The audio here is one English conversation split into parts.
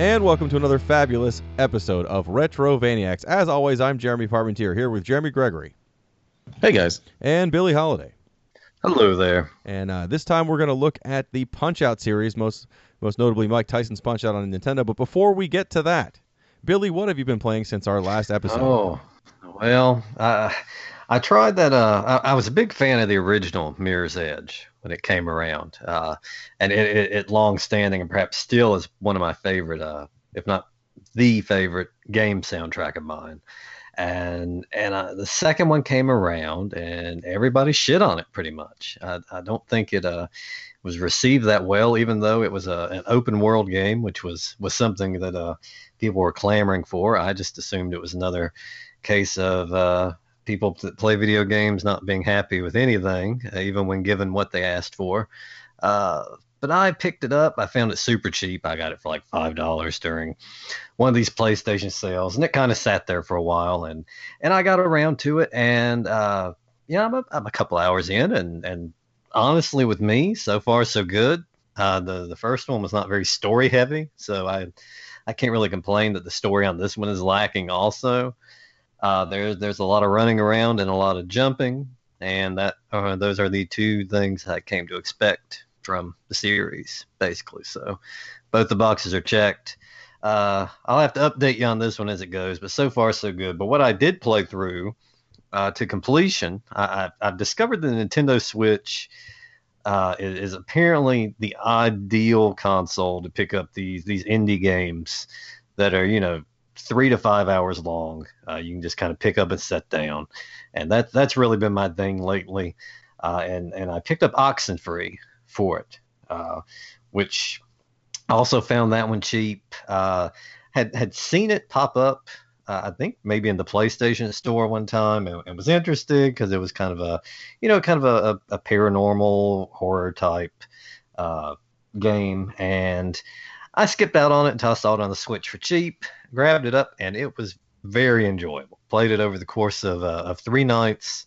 And welcome to another fabulous episode of Retrovaniacs. As always, I'm Jeremy Parmentier, here with Jeremy Gregory. Hey, guys. And Billy Holiday. Hello there. And this time we're going to look at the Punch-Out series, most notably Mike Tyson's Punch-Out on Nintendo. But before we get to that, Billy, what have you been playing since our last episode? Oh, well, I tried that. I was a big fan of the original Mirror's Edge when it came around, and it long-standing and perhaps still is one of my favorite, if not the favorite, game soundtrack of mine. And the second one came around, and everybody shit on it pretty much. I don't think it was received that well, even though it was an open world game, which was something that people were clamoring for. I just assumed it was another case of people that play video games not being happy with anything, even when given what they asked for. But I picked it up. I found it super cheap. I got it for like $5 during one of these PlayStation sales, and it kind of sat there for a while. And I got around to it, and I'm a couple hours in, and honestly, with me, so far so good. The first one was not very story heavy, so I can't really complain that the story on this one is lacking. Also, there's a lot of running around and a lot of jumping, and those are the two things I came to expect from the series, basically. So both the boxes are checked. I'll have to update you on this one as it goes, but so far so good. But what I did play through to completion, I've discovered the Nintendo Switch is apparently the ideal console to pick up these indie games that are 3 to 5 hours long. You can just kind of pick up and set down, and that's really been my thing lately. And I picked up Oxenfree for it, which I also found that one cheap. Had seen it pop up, I think maybe in the PlayStation Store one time, and was interested because it was kind of a paranormal horror type game, and I skipped out on it until I saw it on the Switch for cheap, grabbed it up, and it was very enjoyable. Played it over the course of 3 nights,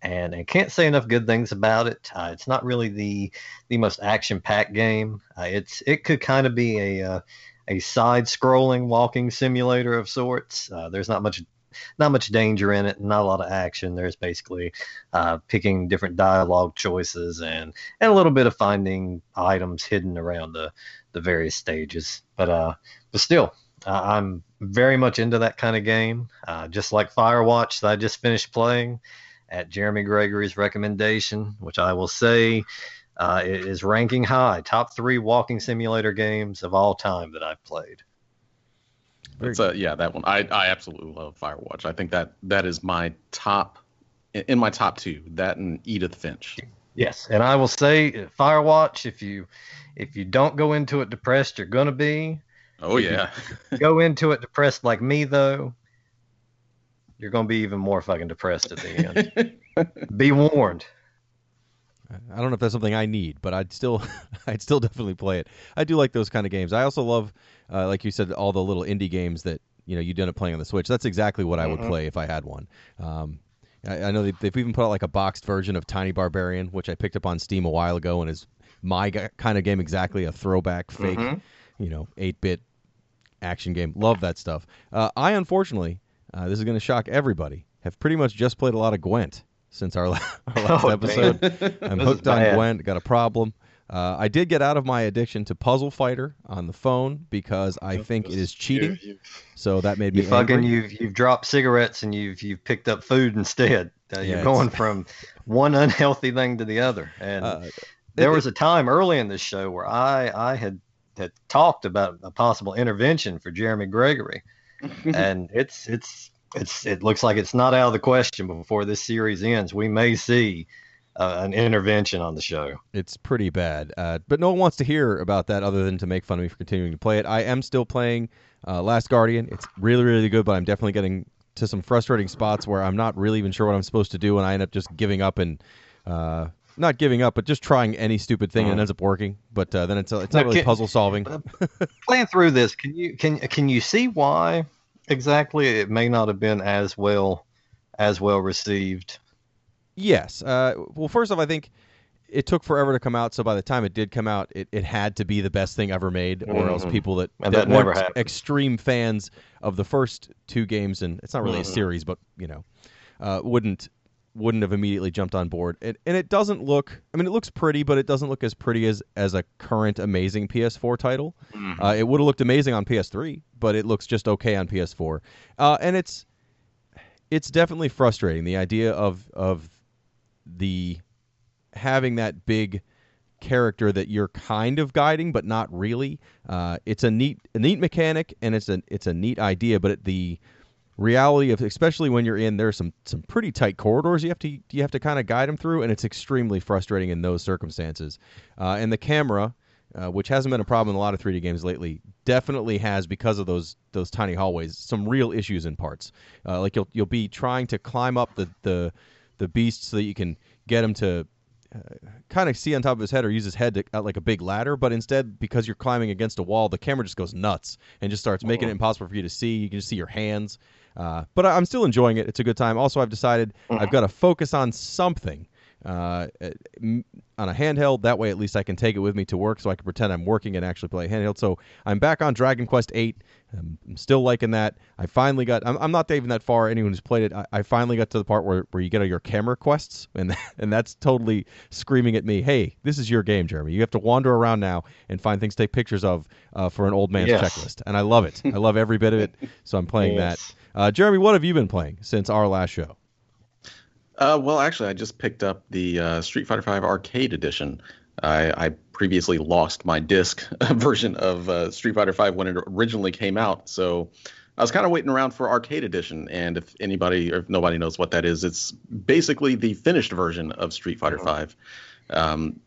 and can't say enough good things about it. It's not really the most action-packed game. It could kind of be a side-scrolling walking simulator of sorts. There's not much danger in it, not a lot of action. There's basically picking different dialogue choices and a little bit of finding items hidden around the various stages. But still, I'm very much into that kind of game. Just like Firewatch that I just finished playing at Jeremy Gregory's recommendation, which I will say it is ranking high, top 3 walking simulator games of all time that I've played. That one. I absolutely love Firewatch. I think that is my top 2. That and Edith Finch. Yes, and I will say Firewatch. If you don't go into it depressed, you're gonna be. Oh yeah. Go into it depressed like me though, you're gonna be even more fucking depressed at the end. Be warned. I don't know if that's something I need, but I'd still definitely play it. I do like those kind of games. I also love, like you said, all the little indie games that you end up playing on the Switch. That's exactly what I would play if I had one. I know they've even put out like a boxed version of Tiny Barbarian, which I picked up on Steam a while ago, and is my kind of game, exactly a throwback, fake, 8-bit action game. Love that stuff. I unfortunately, this is going to shock everybody, have pretty much just played a lot of Gwent since our last episode. I'm hooked on Gwent, got a problem. I did get out of my addiction to Puzzle Fighter on the phone because I think it is cheating. So that made me angry. You've dropped cigarettes and you've picked up food instead. You're going from one unhealthy thing to the other. And there was a time early in this show where I had talked about a possible intervention for Jeremy Gregory, and it looks like it's not out of the question before this series ends. We may see an intervention on the show. It's pretty bad, but no one wants to hear about that other than to make fun of me for continuing to play it. I am still playing Last Guardian. It's really, really good, but I'm definitely getting to some frustrating spots where I'm not really even sure what I'm supposed to do, and I end up just giving up and not giving up, but just trying any stupid thing and it ends up working. But then it's not really puzzle solving. Playing through this, can you see why exactly it may not have been as well received? Yes. Well, first off, I think it took forever to come out, so by the time it did come out, it had to be the best thing ever made, or else people that never weren't happened. extreme fans of the first two games, and it's not really a series, but wouldn't have immediately jumped on board. And it doesn't look, I mean, it looks pretty, but it doesn't look as pretty as a current amazing PS4 title. It would have looked amazing on PS3, but it looks just okay on PS4. And it's definitely frustrating, the idea of the having that big character that you're kind of guiding but not really. It's a neat mechanic, and it's a neat idea, but the reality of, especially when you're in, there's some pretty tight corridors you have to kind of guide them through, and it's extremely frustrating in those circumstances. And the camera, which hasn't been a problem in a lot of 3D games lately, definitely has, because of those tiny hallways, some real issues in parts. Like you'll be trying to climb up the beast so that you can get him to kind of see on top of his head, or use his head to, like a big ladder, but instead, because you're climbing against a wall, the camera just goes nuts and just starts making it impossible for you to see. You can just see your hands. But I'm still enjoying it. It's a good time. Also, I've decided I've got to focus on something on a handheld. That way, at least I can take it with me to work, so I can pretend I'm working and actually play handheld. So I'm back on Dragon Quest VIII. I'm still liking that. I finally got. I'm not even that far. Anyone who's played it, I finally got to the part where you get your camera quests, and that's totally screaming at me, "Hey, this is your game, Jeremy. You have to wander around now and find things to take pictures of for an old man's checklist." And I love it. I love every bit of it. So I'm playing that. Jeremy, what have you been playing since our last show? Well, actually, I just picked up the Street Fighter V Arcade Edition. I previously lost my disc version of Street Fighter V when it originally came out, so I was kind of waiting around for Arcade Edition. And if nobody knows what that is, it's basically the finished version of Street Fighter V.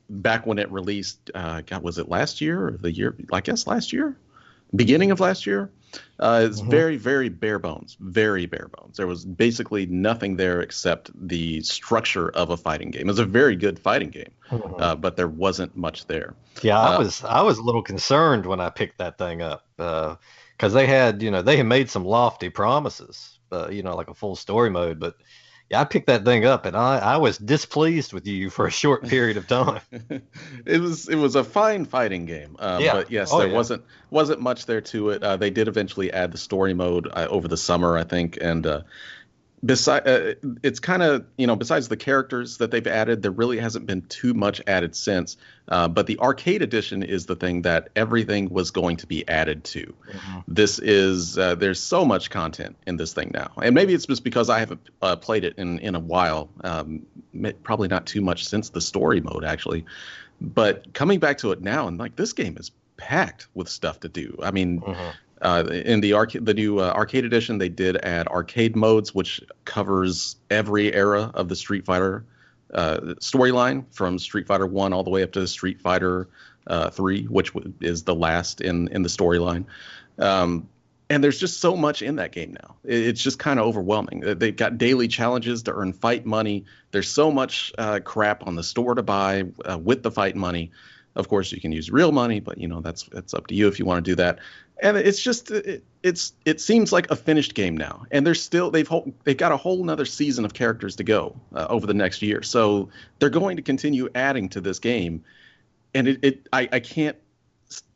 Back when it released, was it last year or the year? I guess last year, beginning of last year. It's very, very bare bones. Very bare bones. There was basically nothing there except the structure of a fighting game. It was a very good fighting game, but there wasn't much there. Yeah, I was a little concerned when I picked that thing up, because they had made some lofty promises, like a full story mode. But yeah, I picked that thing up, and I was displeased with you for a short period of time. It was a fine fighting game, but yes, there wasn't much there to it. They did eventually add the story mode over the summer, I think, and it's kind of, besides the characters that they've added, there really hasn't been too much added since. But the Arcade Edition is the thing that everything was going to be added to. This is there's so much content in this thing now, and maybe it's just because I haven't played it in a while. Probably not too much since the story mode, actually. But coming back to it now, and like, this game is packed with stuff to do. I mean. In the new Arcade Edition, they did add arcade modes, which covers every era of the Street Fighter storyline, from Street Fighter 1 all the way up to Street Fighter 3, which is the last in the storyline. And there's just so much in that game now. It's just kind of overwhelming. They've got daily challenges to earn fight money. There's so much crap on the store to buy with the fight money. Of course, you can use real money, but that's up to you if you want to do that. And it's just it seems like a finished game now. And they've got a whole nother season of characters to go over the next year. So they're going to continue adding to this game, and I can't.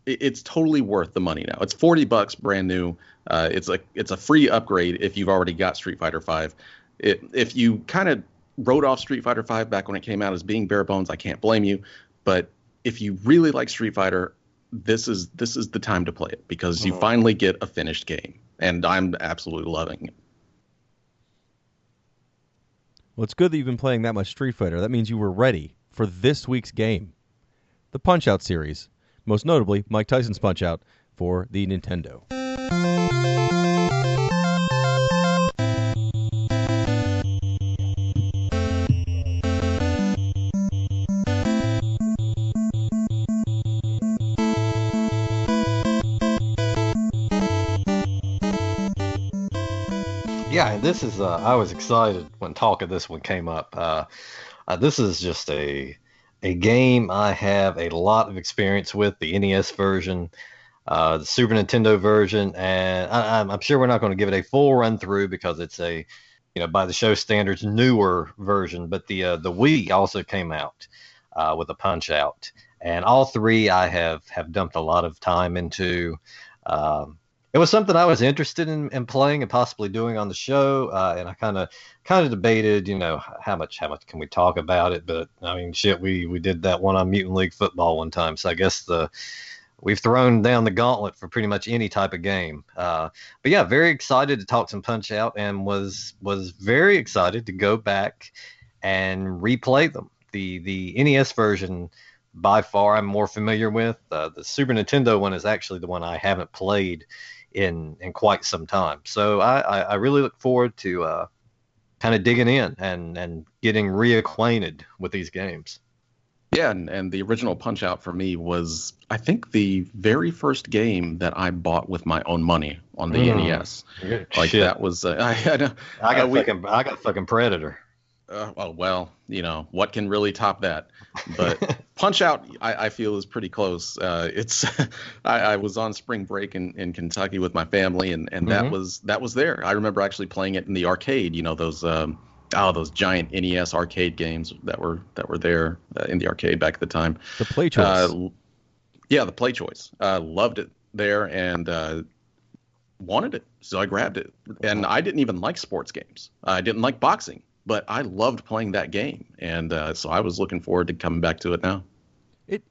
It's totally worth the money now. It's $40 brand new. It's a free upgrade if you've already got Street Fighter V. If you kind of wrote off Street Fighter V back when it came out as being bare bones, I can't blame you. But if you really like Street Fighter, this is the time to play it, because you finally get a finished game, and I'm absolutely loving it. Well, it's good that you've been playing that much Street Fighter. That means you were ready for this week's game, the Punch-Out series, most notably Mike Tyson's Punch-Out for the Nintendo. Yeah, and this is I was excited when talk of this one came up. This is just a game I have a lot of experience with, the NES version, the Super Nintendo version, and I'm sure we're not going to give it a full run through because it's a, by the show standards, newer version. But the Wii also came out with a Punch-Out. And all three I have dumped a lot of time into. It was something I was interested in playing and possibly doing on the show, and I kind of debated, how much can we talk about it? But I mean, shit, we did that one on Mutant League Football one time, so I guess we've thrown down the gauntlet for pretty much any type of game. But yeah, very excited to talk some Punch-Out, and was very excited to go back and replay them. The NES version, by far, I'm more familiar with. The Super Nintendo one is actually the one I haven't played in quite some time. So I really look forward to kind of digging in and getting reacquainted with these games. Yeah, and the original Punch-Out for me was, I think, the very first game that I bought with my own money on the NES. Like, shit. That was I got fucking Predator. Well, what can really top that? But Punch-Out, I feel, is pretty close. I was on spring break in Kentucky with my family, and that was there. I remember actually playing it in the arcade. Those giant NES arcade games that were there in the arcade back at the time. The Play Choice. Yeah, the Play Choice. Loved it there and wanted it, so I grabbed it. And I didn't even like sports games. I didn't like boxing. But I loved playing that game, and so I was looking forward to coming back to it now.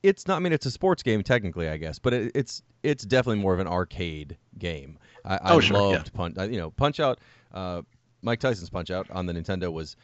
It's not. I mean, it's a sports game technically, I guess, but it's definitely more of an arcade game. I loved Punch-Out. Mike Tyson's Punch-Out on the Nintendo was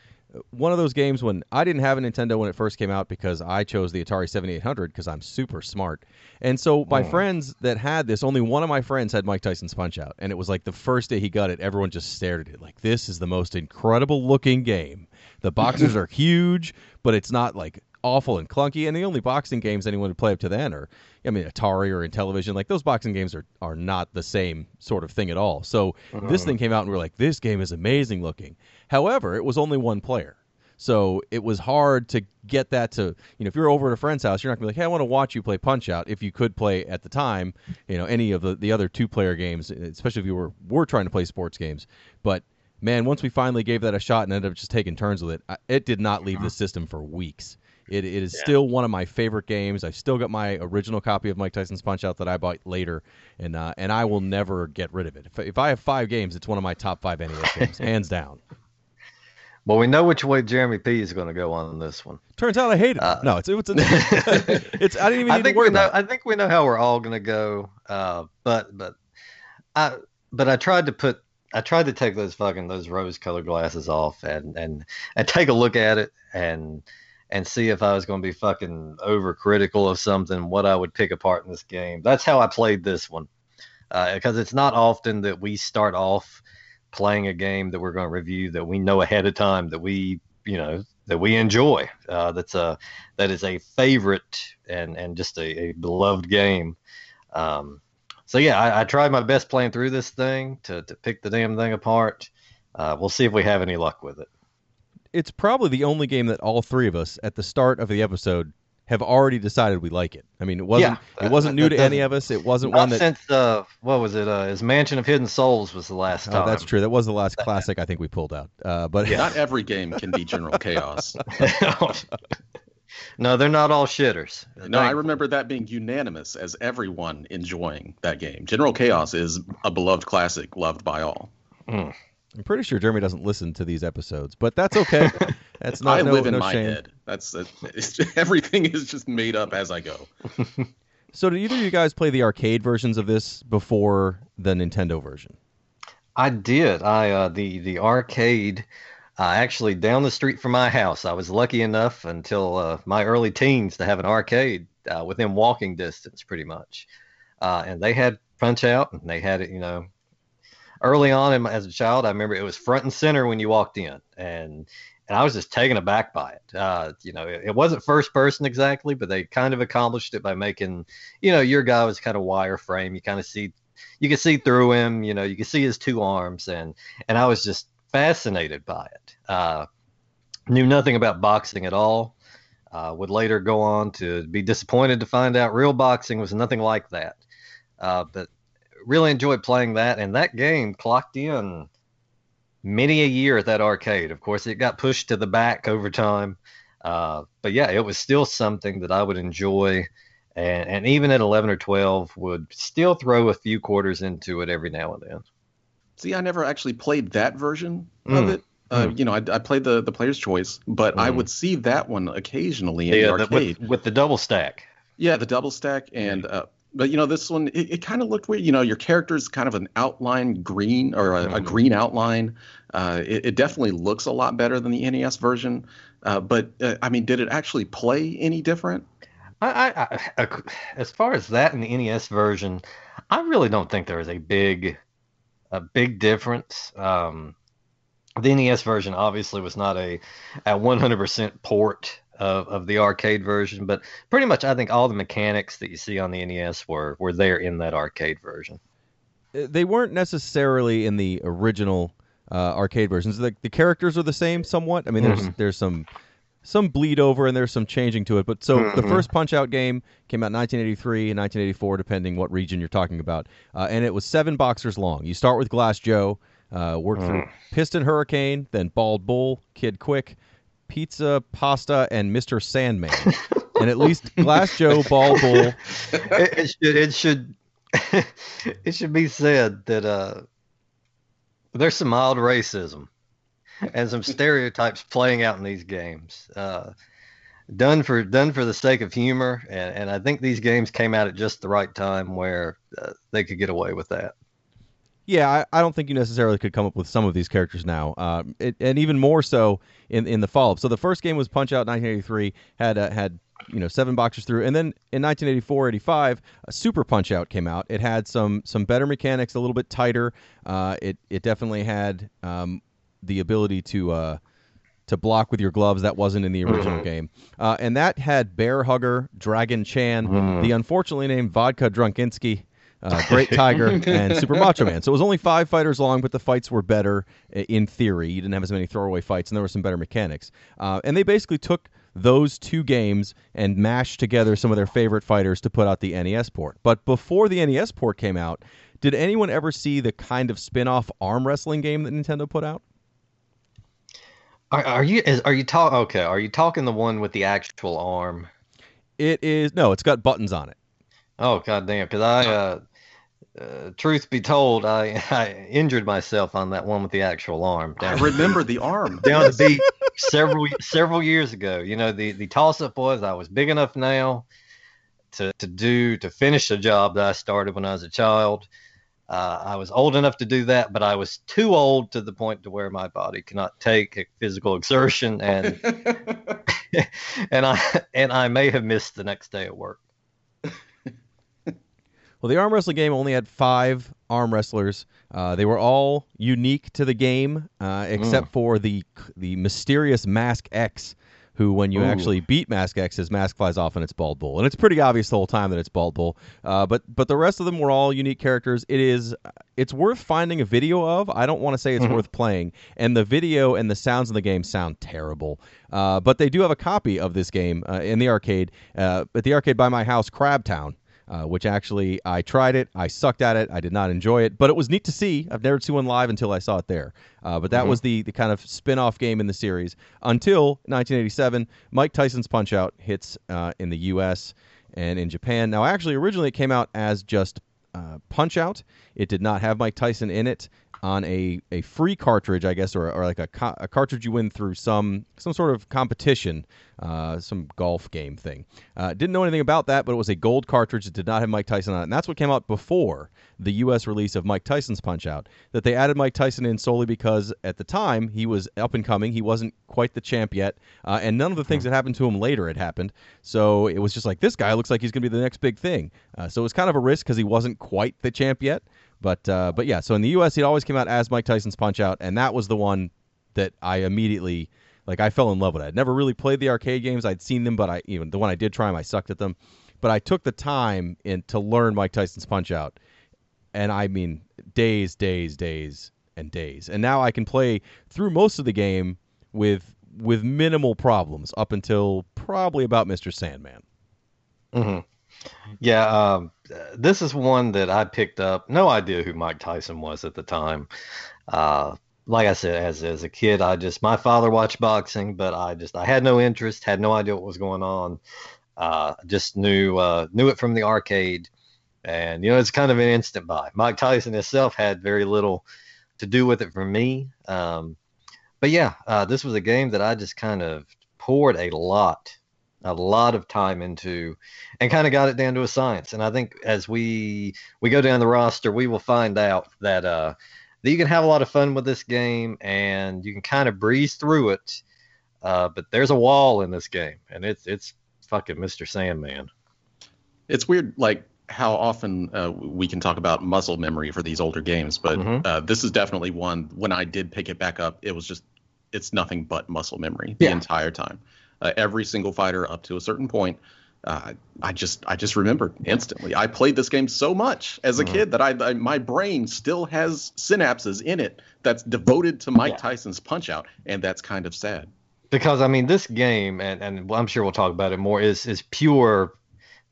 one of those games when I didn't have a Nintendo when it first came out because I chose the Atari 7800 because I'm super smart. And so my friends that had this, only one of my friends had Mike Tyson's Punch-Out. And it was like the first day he got it, everyone just stared at it like, this is the most incredible looking game. The boxes are huge, but it's not like awful and clunky. And the only boxing games anyone would play up to then are, Atari or in television. Like those boxing games are not the same sort of thing at all. So this thing came out and we're like, this game is amazing looking. However, it was only one player. So it was hard to get that to, if you're over at a friend's house, you're not going to be like, hey, I want to watch you play Punch-Out. If you could play at the time, any of the other two-player games, especially if you were trying to play sports games. But, man, once we finally gave that a shot and ended up just taking turns with it, it did not leave the system for weeks. It is still one of my favorite games. I've still got my original copy of Mike Tyson's Punch-Out that I bought later, and I will never get rid of it. If I have 5 games, it's one of my top 5 NES games, hands down. Well, we know which way Jeremy P is going to go on this one. Turns out I hate it. No, it's I didn't even need to worry about it. I think we know how we're all going to go. But I tried to take those rose-colored glasses off and take a look at it and see if I was going to be fucking overcritical of something, what I would pick apart in this game. That's how I played this one, because it's not often that we start off playing a game that we're going to review that we know ahead of time that we enjoy. That is a favorite and just a beloved game. So yeah, I tried my best playing through this thing to pick the damn thing apart. We'll see if we have any luck with it. It's probably the only game that all three of us at the start of the episode have already decided we like it. I mean, it wasn't new to any of us. It wasn't one that since what was it? His Mansion of Hidden Souls was the last time. Oh, that's true. That was the last classic I think we pulled out. But not every game can be General Chaos. No, they're not all shitters. No, I remember that being unanimous as everyone enjoying that game. General Chaos is a beloved classic, loved by all. I'm pretty sure Jeremy doesn't listen to these episodes, but that's okay. That's not. I live in no my shame. head. Everything is just made up as I go. So, did either of you guys play the arcade versions of this before the Nintendo version? I did. The arcade, actually down the street from my house. I was lucky enough until my early teens to have an arcade within walking distance, pretty much. And they had Punch-Out, and they had it, early on as a child. I remember it was front and center when you walked in, and I was just taken aback by it. It wasn't first person exactly, but they kind of accomplished it by making, your guy was kind of wireframe. You could see through him, you could see his 2 arms, and I was just fascinated by it. Knew nothing about boxing at all. Would later go on to be disappointed to find out real boxing was nothing like that. But really enjoyed playing that, and that game clocked in many a year at that arcade. Of course, it got pushed to the back over time, But yeah, it was still something that I would enjoy, and even at 11 or 12, would still throw a few quarters into it every now and then. See, I never actually played that version of it. I played the player's choice, but I would see that one occasionally in the arcade with the double stack. Yeah, the double stack, and but this one it kind of looked weird. Your character's kind of an outline green or a green outline. It definitely looks a lot better than the NES version. But I mean, did it actually play any different? As far as that in the NES version, I really don't think there is a big difference. The NES version obviously was not a 100% port of the arcade version, but pretty much I think all the mechanics that you see on the NES were there in that arcade version. They weren't necessarily in the original arcade versions. The characters are the same somewhat. I mean, there's some bleed over and there's some changing to it. But so the first Punch-Out game came out in 1983 and 1984, depending what region you're talking about, and it was 7 boxers long. You start with Glass Joe. Work through Piston Hurricane, then Bald Bull, Kid Quick, Pizza, Pasta, and Mr. Sandman. And at least Glass Joe, Bald Bull. It should be said that there's some mild racism and some stereotypes playing out in these games. Done for the sake of humor, and I think these games came out at just the right time where they could get away with that. Yeah, I don't think you necessarily could come up with some of these characters now, and even more so in the follow-up. So the first game was Punch-Out 1983, had 7 boxers through, and then in 1984-85, Super Punch-Out came out. It had some better mechanics, a little bit tighter. It definitely had the ability to block with your gloves. That wasn't in the original game, and that had Bear Hugger, Dragon Chan, the unfortunately named Vodka Drunkinsky, Great Tiger, and Super Macho Man. So it was only 5 fighters long, but the fights were better in theory. You didn't have as many throwaway fights, and there were some better mechanics. And they basically took those 2 games and mashed together some of their favorite fighters to put out the NES port. But before the NES port came out, did anyone ever see the kind of spin-off arm wrestling game that Nintendo put out? Are you talking the one with the actual arm? It is. No, it's got buttons on it. Oh, goddamn! Because truth be told, I injured myself on that one with the actual arm. I remember the arm down the beach several years ago. The toss-up was I was big enough now to finish a job that I started when I was a child. I was old enough to do that, but I was too old to the point to where my body cannot take physical exertion, and and I may have missed the next day at work. Well, the arm wrestling game only had 5 arm wrestlers. They were all unique to the game, except for the mysterious Mask X, who, when you actually beat Mask X, his mask flies off and it's Bald Bull. And it's pretty obvious the whole time that it's Bald Bull. But the rest of them were all unique characters. It's worth finding a video of. I don't want to say it's worth playing. And the video and the sounds in the game sound terrible. But they do have a copy of this game in the arcade, at the arcade by my house, Crabtown. Which actually, I tried it. I sucked at it. I did not enjoy it, but it was neat to see. I've never seen one live until I saw it there. But that was the kind of spin-off game in the series until 1987. Mike Tyson's Punch-Out hits in the U.S. and in Japan. Now, actually, originally it came out as just Punch-Out. It did not have Mike Tyson in it on a free cartridge, I guess, or like a cartridge you win through some sort of competition, some golf game thing. Didn't know anything about that, but it was a gold cartridge that did not have Mike Tyson on it. And that's what came out before the U.S. release of Mike Tyson's Punch-Out, that they added Mike Tyson in solely because at the time he was up and coming. He wasn't quite the champ yet, and none of the things that happened to him later had happened. So it was just like, this guy looks like he's going to be the next big thing. So it was kind of a risk because he wasn't quite the champ yet. But yeah, so in the U.S., he always came out as Mike Tyson's Punch-Out, and that was the one that I immediately, I fell in love with it. I'd never really played the arcade games. I'd seen them, but even the one I did try them, I sucked at them. But I took the time to learn Mike Tyson's Punch-Out, and I mean, days, and days. And now I can play through most of the game with minimal problems up until probably about Mr. Sandman. Mm-hmm. Yeah, this is one that I picked up. No idea who Mike Tyson was at the time. like I said, as a kid, my father watched boxing, but I had no interest, had no idea what was going on. Just knew it from the arcade, and it's kind of an instant buy. Mike Tyson himself had very little to do with it for me. But yeah, this was a game that I just kind of poured a lot of time into, and kind of got it down to a science. And I think as we go down the roster, we will find out that you can have a lot of fun with this game, and you can kind of breeze through it. But there's a wall in this game, and it's fucking Mr. Sandman. It's weird, like how often we can talk about muscle memory for these older games, but this is definitely one. When I did pick it back up, it's nothing but muscle memory the entire time. Every single fighter up to a certain point, I just remembered instantly. I played this game so much as a kid that my brain still has synapses in it that's devoted to Mike Tyson's Punch Out, and that's kind of sad. Because I mean, this game, and I'm sure we'll talk about it more, is pure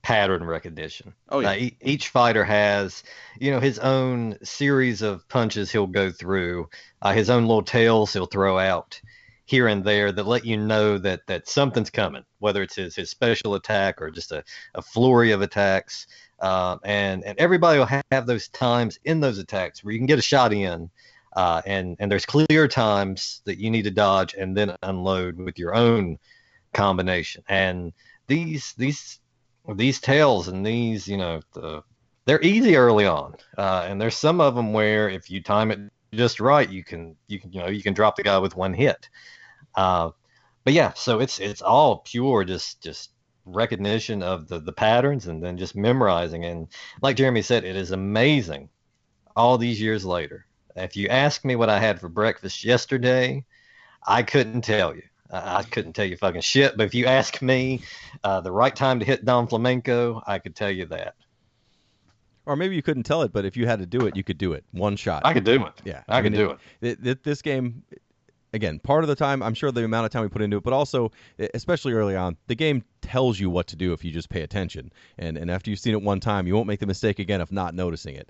pattern recognition. Oh yeah. Each fighter has, his own series of punches he'll go through, his own little tails he'll throw out here and there that let you know that something's coming, whether it's his special attack or just a flurry of attacks. And everybody will have those times in those attacks where you can get a shot in, and there's clear times that you need to dodge and then unload with your own combination. And these tails and these, they're easy early on. And there's some of them where if you time it just right, you can drop the guy with one hit. But yeah, so it's all pure just recognition of the patterns and then just memorizing. And like Jeremy said, it is amazing all these years later. If you ask me what I had for breakfast yesterday, I couldn't tell you. I couldn't tell you fucking shit. But if you ask me the right time to hit Don Flamenco, I could tell you that. Or maybe you couldn't tell it, but if you had to do it, you could do it. One shot. I could do it. Yeah. I could do it. This game, again, part of the time, I'm sure the amount of time we put into it, but also, especially early on, the game tells you what to do if you just pay attention. And after you've seen it one time, you won't make the mistake again of not noticing it.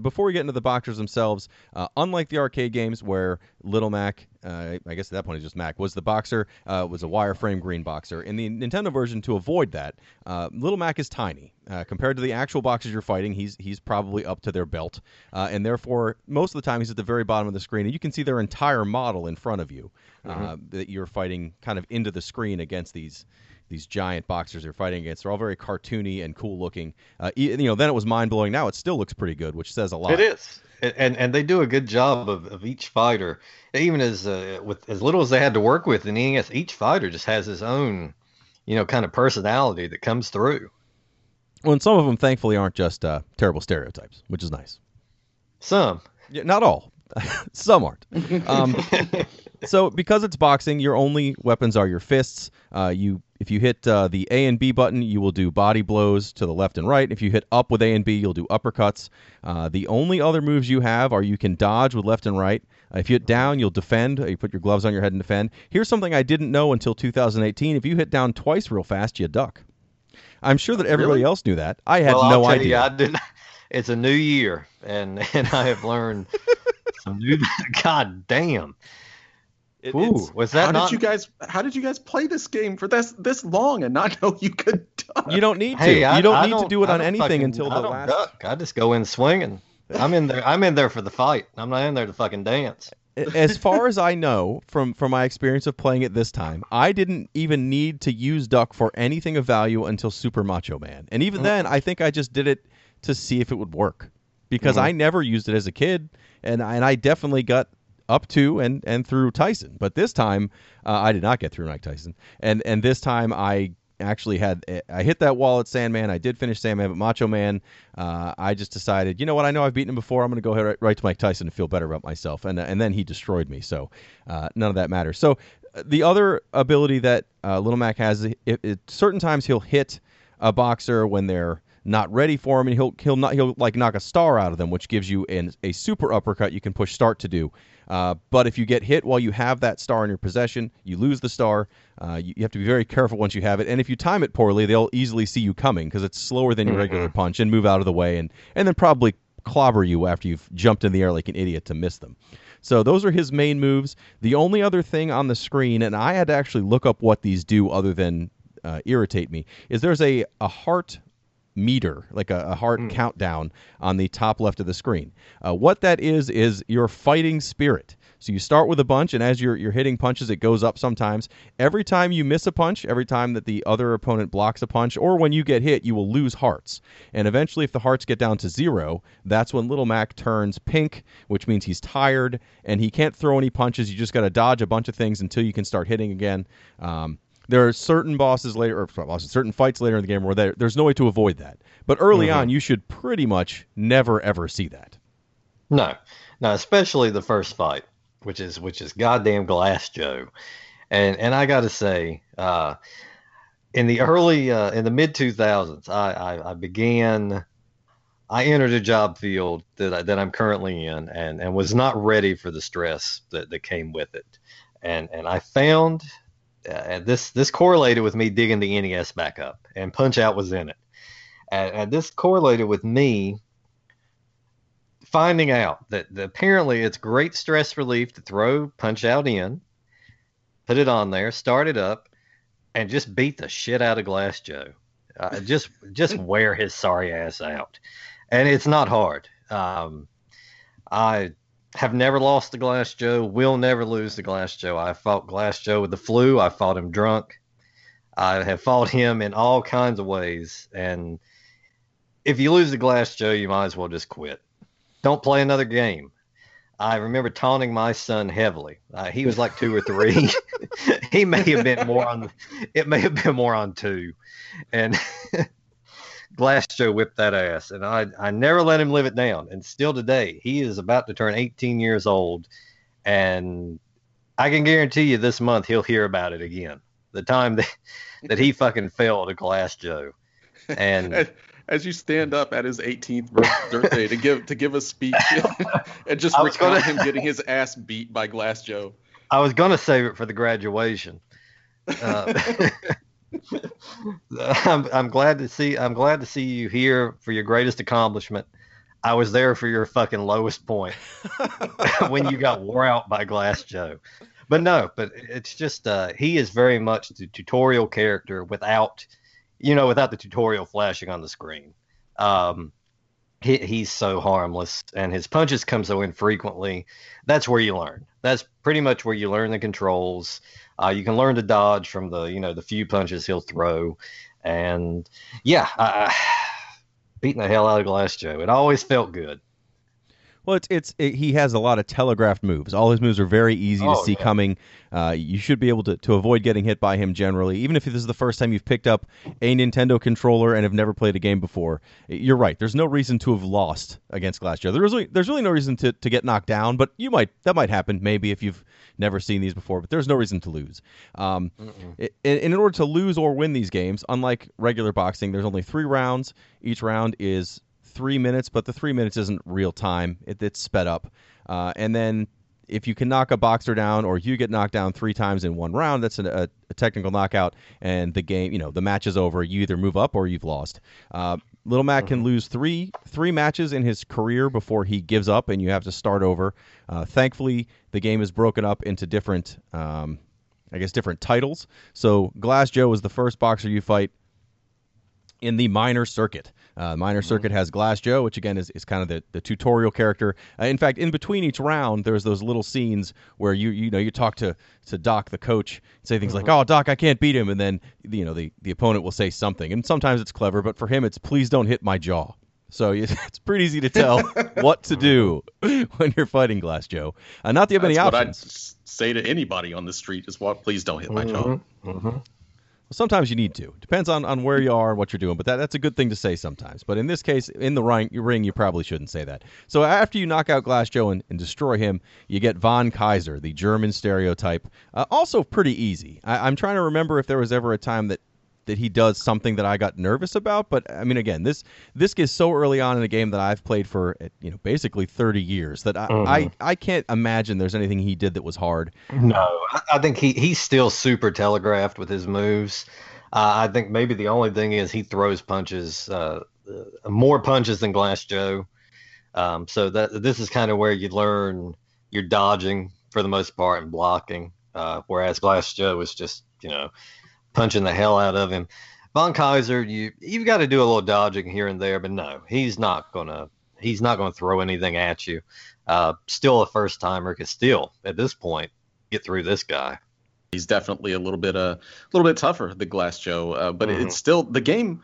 Before we get into the boxers themselves, unlike the arcade games where Little Mac, I guess at that point it's just Mac, was the boxer, was a wireframe green boxer. In the Nintendo version, to avoid that, Little Mac is tiny. Compared to the actual boxers you're fighting, he's probably up to their belt. And therefore, most of the time, he's at the very bottom of the screen. And you can see their entire model in front of you that you're fighting kind of into the screen against these giant boxers you're fighting against. They're all very cartoony and cool looking. Then it was mind blowing. Now it still looks pretty good, which says a lot. It is, and they do a good job of each fighter, even with as little as they had to work with in NES. Each fighter just has his own, kind of personality that comes through. Well, and some of them, thankfully, aren't just terrible stereotypes, which is nice. Some, yeah, not all. Some aren't. So because it's boxing, your only weapons are your fists. If you hit the A and B button, you will do body blows to the left and right. If you hit up with A and B, you'll do uppercuts. The only other moves you have are you can dodge with left and right. If you hit down, you'll defend. You put your gloves on your head and defend. Here's something I didn't know until 2018. If you hit down twice real fast, you duck. I'm sure that everybody else knew that. I had no idea. I didn't. It's a new year, and I have learned some new. God damn. Was that How did you guys play this game for this long and not know you could duck? You don't need to. You don't need to do it on anything until the last. Duck. I just go in swinging. I'm in there for the fight. I'm not in there to fucking dance. As far as I know, from my experience of playing it this time, I didn't even need to use duck for anything of value until Super Macho Man. And even then, I think I just did it to see if it would work. Because I never used it as a kid, and I definitely got up to and through Tyson. But this time, I did not get through Mike Tyson. And this time, I actually I hit that wall at Sandman. I did finish Sandman, but Macho Man, I just decided, you know what? I know I've beaten him before. I'm going to go ahead right to Mike Tyson and feel better about myself. And then he destroyed me. So none of that matters. So the other ability that Little Mac has, certain times he'll hit a boxer when they're not ready for him, and he'll like knock a star out of them, which gives you a super uppercut you can push start to do. But if you get hit while you have that star in your possession, you lose the star. You have to be very careful once you have it. And if you time it poorly, they'll easily see you coming because it's slower than your regular punch and move out of the way and then probably clobber you after you've jumped in the air like an idiot to miss them. So those are his main moves. The only other thing on the screen, and I had to actually look up what these do other than irritate me, is there's a heart meter, like a heart countdown on the top left of the screen. What that is your fighting spirit. So you start with a bunch, and as you're hitting punches, it goes up sometimes. Every time you miss a punch, every time that the other opponent blocks a punch, or when you get hit, you will lose hearts. And eventually, if the hearts get down to 0, that's when Little Mac turns pink, which means he's tired, and he can't throw any punches. You just got to dodge a bunch of things until you can start hitting again. There are certain certain fights later in the game where there's no way to avoid that. But early on, you should pretty much never, ever see that. No, especially the first fight, which is goddamn Glass Joe, and I got to say, in the mid 2000s, I entered a job field that I'm currently in, and was not ready for the stress that came with it, and I found. This correlated with me digging the NES back up, and Punch-Out was in it. And this correlated with me finding out that apparently it's great stress relief to throw Punch-Out in, put it on there, start it up, and just beat the shit out of Glass Joe. Just wear his sorry ass out. And it's not hard. I have never lost to Glass Joe, will never lose to Glass Joe. I fought Glass Joe with the flu. I fought him drunk. I have fought him in all kinds of ways. And if you lose to Glass Joe, you might as well just quit. Don't play another game. I remember taunting my son heavily. He was like 2 or 3. He may have been more on. It may have been more on 2. And Glass Joe whipped that ass, and I never let him live it down. And still today, he is about to turn 18 years old, and I can guarantee you this month he'll hear about it again. The time that he fucking fell to Glass Joe. And as you stand up at his 18th birthday to give a speech and just recount him getting his ass beat by Glass Joe. I was gonna save it for the graduation. I'm glad to see you here for your greatest accomplishment. I was there for your fucking lowest point when you got wore out by Glass Joe. But it's just he is very much the tutorial character without the tutorial flashing on the screen. He's so harmless, and his punches come so infrequently. That's where you learn. That's pretty much where you learn the controls. You can learn to dodge from the few punches he'll throw, and beating the hell out of Glass Joe. It always felt good. Well, he has a lot of telegraphed moves. All his moves are very easy to see coming. You should be able to avoid getting hit by him generally. Even if this is the first time you've picked up a Nintendo controller and have never played a game before, you're right. There's no reason to have lost against Glass Joe. There's really no reason to get knocked down, but that might happen maybe if you've never seen these before, but there's no reason to lose. In order to lose or win these games, unlike regular boxing, there's only 3 rounds. Each round is 3 minutes, but the 3 minutes isn't real time. It's sped up. And then if you can knock a boxer down, or you get knocked down 3 times in one round, that's a technical knockout, and the game, the match is over. You either move up or you've lost. Little Mac can lose three matches in his career before he gives up, and you have to start over. Thankfully, the game is broken up into different titles. So Glass Joe is the first boxer you fight in the minor circuit. Minor circuit has Glass Joe, which again is kind of the tutorial character. In fact, in between each round, there's those little scenes where you talk to Doc, the coach, say things like, "Oh, Doc, I can't beat him," and then the opponent will say something, and sometimes it's clever, but for him, it's "Please don't hit my jaw." So it's pretty easy to tell what to do when you're fighting Glass Joe. Not that you have any options. What I'd say to anybody on the street is, "Please don't hit my jaw." Sometimes you need to. Depends on where you are and what you're doing, but that's a good thing to say sometimes. But in this case, in the ring, you probably shouldn't say that. So after you knock out Glass Joe and destroy him, you get Vaughn Kaiser, the German stereotype. Also pretty easy. I'm trying to remember if there was ever a time that he does something that I got nervous about. But, I mean, again, this gets so early on in a game that I've played for, basically 30 years that I can't imagine there's anything he did that was hard. No, I think he's still super telegraphed with his moves. I think maybe the only thing is he throws punches, more punches than Glass Joe. So this is kind of where you learn your dodging for the most part and blocking, whereas Glass Joe is just, punching the hell out of him. Vaughn Kaiser, you've got to do a little dodging here and there, but no, he's not gonna throw anything at you. Still a first timer could still at this point get through this guy. He's definitely a little bit tougher than Glass Joe, but it's still the game.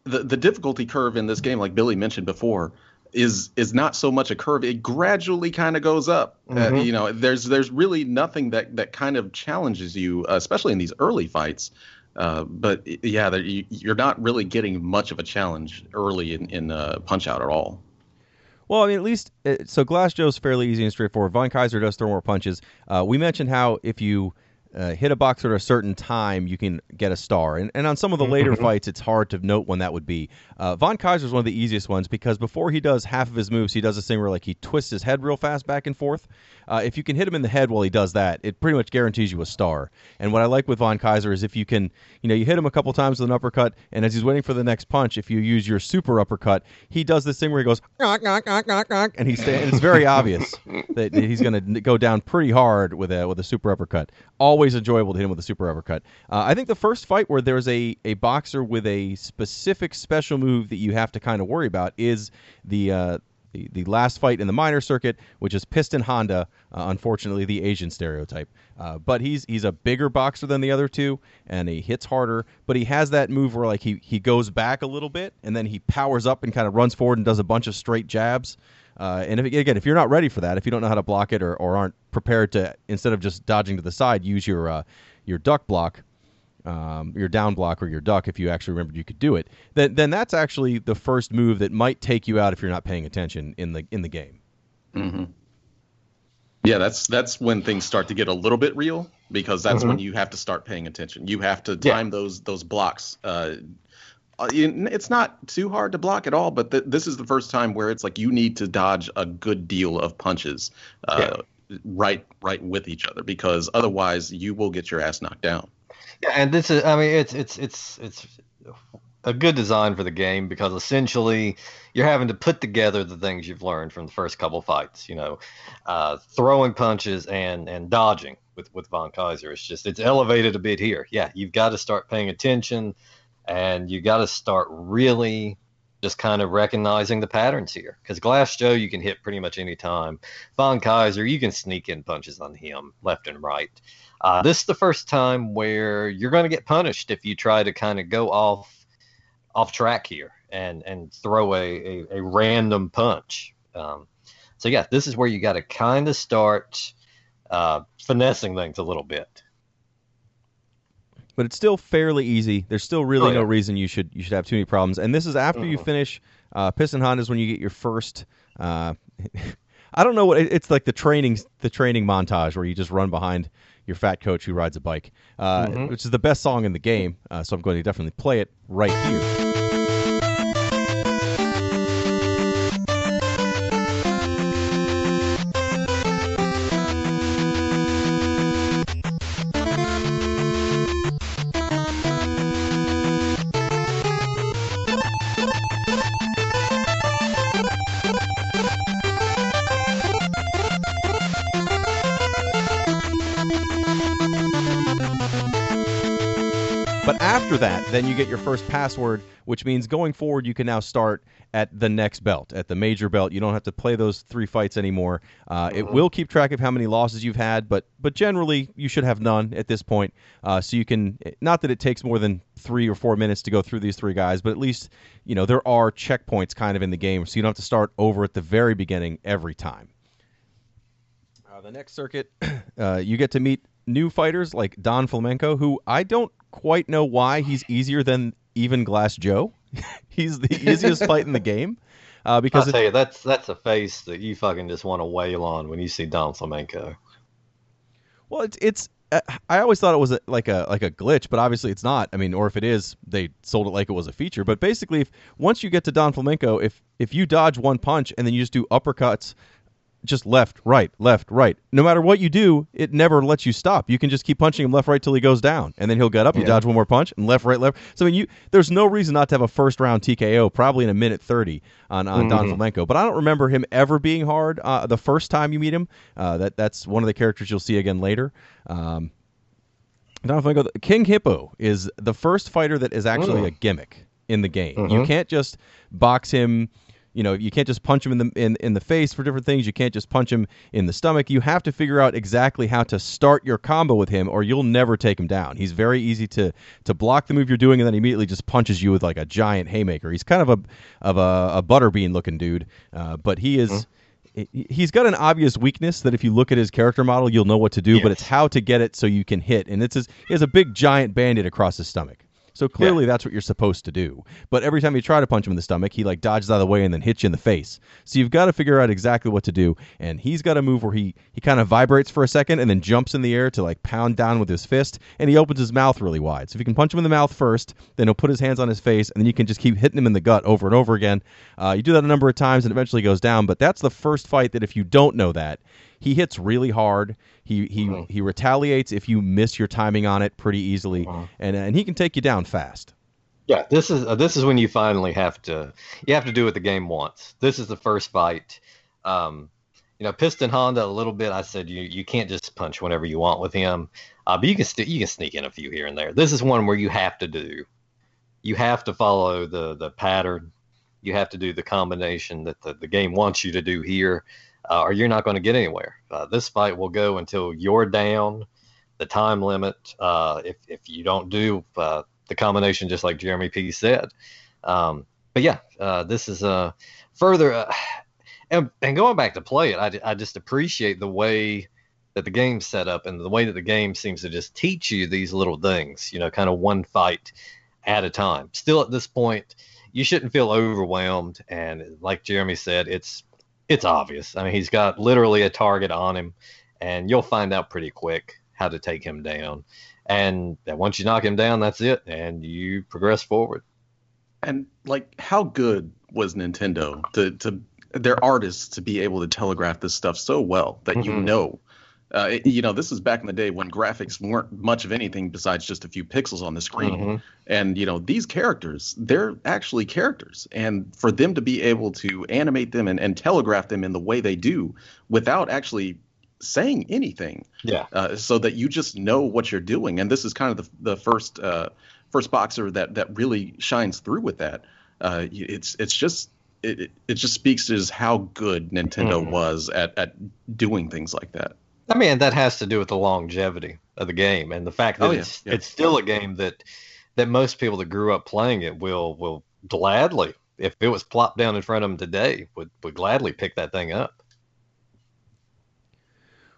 The difficulty curve in this game, like Billy mentioned before, is not so much a curve. It gradually kind of goes up. There's really nothing that kind of challenges you, especially in these early fights. But yeah, you're not really getting much of a challenge early in Punch Out at all. Well, I mean, at least so Glass Joe's fairly easy and straightforward. Vaughn Kaiser does throw more punches. We mentioned how if you hit a boxer at a certain time, you can get a star. And on some of the later fights, it's hard to note when that would be. Vaughn Kaiser is one of the easiest ones because before he does half of his moves, he does this thing where like he twists his head real fast back and forth. If you can hit him in the head while he does that, it pretty much guarantees you a star. And what I like with Vaughn Kaiser is if you can, you hit him a couple times with an uppercut, and as he's waiting for the next punch, if you use your super uppercut, he does this thing where he goes, knock, knock, knock, knock, knock, and it's very obvious that he's going to go down pretty hard with a super uppercut. Always enjoyable to hit him with a super uppercut. I think the first fight where there's a boxer with a specific special move that you have to kind of worry about is the last fight in the minor circuit, which is Piston Honda, unfortunately the Asian stereotype. But he's a bigger boxer than the other two, and he hits harder, but he has that move where like he goes back a little bit, and then he powers up and kind of runs forward and does a bunch of straight jabs. And if you're not ready for that, if you don't know how to block it or aren't prepared to, instead of just dodging to the side, use your duck block, your down block or your duck, if you actually remembered you could do it, then that's actually the first move that might take you out if you're not paying attention in the game. Mm-hmm. Yeah, that's when things start to get a little bit real, because that's when you have to start paying attention. You have to time those blocks. It's not too hard to block at all, but this is the first time where it's like you need to dodge a good deal of punches right with each other, because otherwise you will get your ass knocked down. Yeah, and this is, I mean, it's a good design for the game, because essentially you're having to put together the things you've learned from the first couple fights, throwing punches and dodging with Vaughn Kaiser. It's elevated a bit here. Yeah, you've got to start paying attention, and you got to start really just kind of recognizing the patterns here, because Glass Joe you can hit pretty much any time. Vaughn Kaiser, you can sneak in punches on him left and right. This is the first time where you're going to get punished if you try to kind of go off track here and throw a random punch. So yeah, this is where you got to kind of start finessing things a little bit. But it's still fairly easy. There's still really no reason you should have too many problems. And this is after you finish Piston Honda is when you get your first. I don't know what it's like, the training montage where you just run behind your fat coach who rides a bike, which is the best song in the game. So I'm going to definitely play it right here. But after that, then you get your first password, which means going forward, you can now start at the next belt, at the major belt. You don't have to play those 3 fights anymore. It will keep track of how many losses you've had, but generally you should have none at this point. So you can, not that it takes more than 3 or 4 minutes to go through these 3 guys, but at least, there are checkpoints kind of in the game, so you don't have to start over at the very beginning every time. The next circuit, you get to meet new fighters like Don Fomenko, who I don't quite know why he's easier than even Glass Joe. He's the easiest fight in the game. Because I'll tell you, that's a face that you fucking just want to wail on when you see Don Fomenko. Well, it's I always thought it was like a glitch, but obviously it's not. I mean, or if it is, they sold it like it was a feature. But basically, once you get to Don Fomenko, if you dodge one punch and then you just do uppercuts just left, right, left, right. No matter what you do, it never lets you stop. You can just keep punching him left, right till he goes down, and then he'll get up. You dodge one more punch, and left, right, left. So I mean, there's no reason not to have a first round TKO, probably in a minute 30 on Don Fomenko. But I don't remember him ever being hard the first time you meet him. That's one of the characters you'll see again later. Don Fomenko, King Hippo is the first fighter that is actually a gimmick in the game. You can't just box him. You know, you can't just punch him in the face for different things. You can't just punch him in the stomach. You have to figure out exactly how to start your combo with him, or you'll never take him down. He's very easy to block the move you're doing, and then he immediately just punches you with like a giant haymaker. He's kind of a butterbean looking dude, but he is. He's got an obvious weakness that if you look at his character model, you'll know what to do. But it's how to get it so you can hit, and he has a big giant bandit across his stomach. So clearly that's what you're supposed to do. But every time you try to punch him in the stomach, he like dodges out of the way and then hits you in the face. So you've got to figure out exactly what to do. And he's got a move where he kind of vibrates for a second and then jumps in the air to like pound down with his fist. And he opens his mouth really wide. So if you can punch him in the mouth first, then he'll put his hands on his face, and then you can just keep hitting him in the gut over and over again. You do that a number of times and eventually goes down. But that's the first fight that if you don't know that, he hits really hard. He retaliates if you miss your timing on it pretty easily, and he can take you down fast. Yeah, this is when you finally have to do what the game wants. This is the first fight. Piston Honda a little bit. I said you can't just punch whenever you want with him, but you can sneak in a few here and there. This is one where you have to follow the pattern. You have to do the combination that the game wants you to do here. Or you're not going to get anywhere. This fight will go until you're down, the time limit, if you don't do the combination just like Jeremy P. said. But yeah, this is further. And going back to play it, I just appreciate the way that the game's set up and the way that the game seems to just teach you these little things, kind of one fight at a time. Still at this point, you shouldn't feel overwhelmed. And like Jeremy said, it's obvious. I mean, he's got literally a target on him, and you'll find out pretty quick how to take him down. And once you knock him down, that's it, and you progress forward. And like, how good was Nintendo to their artists to be able to telegraph this stuff so well that this is back in the day when graphics weren't much of anything besides just a few pixels on the screen. And, these characters, they're actually characters. And for them to be able to animate them and telegraph them in the way they do without actually saying anything, so that you just know what you're doing. And this is kind of the first boxer that really shines through with that. It just speaks to just how good Nintendo was at doing things like that. I mean, that has to do with the longevity of the game and the fact that it's still a game that most people that grew up playing it will gladly, if it was plopped down in front of them today, would gladly pick that thing up.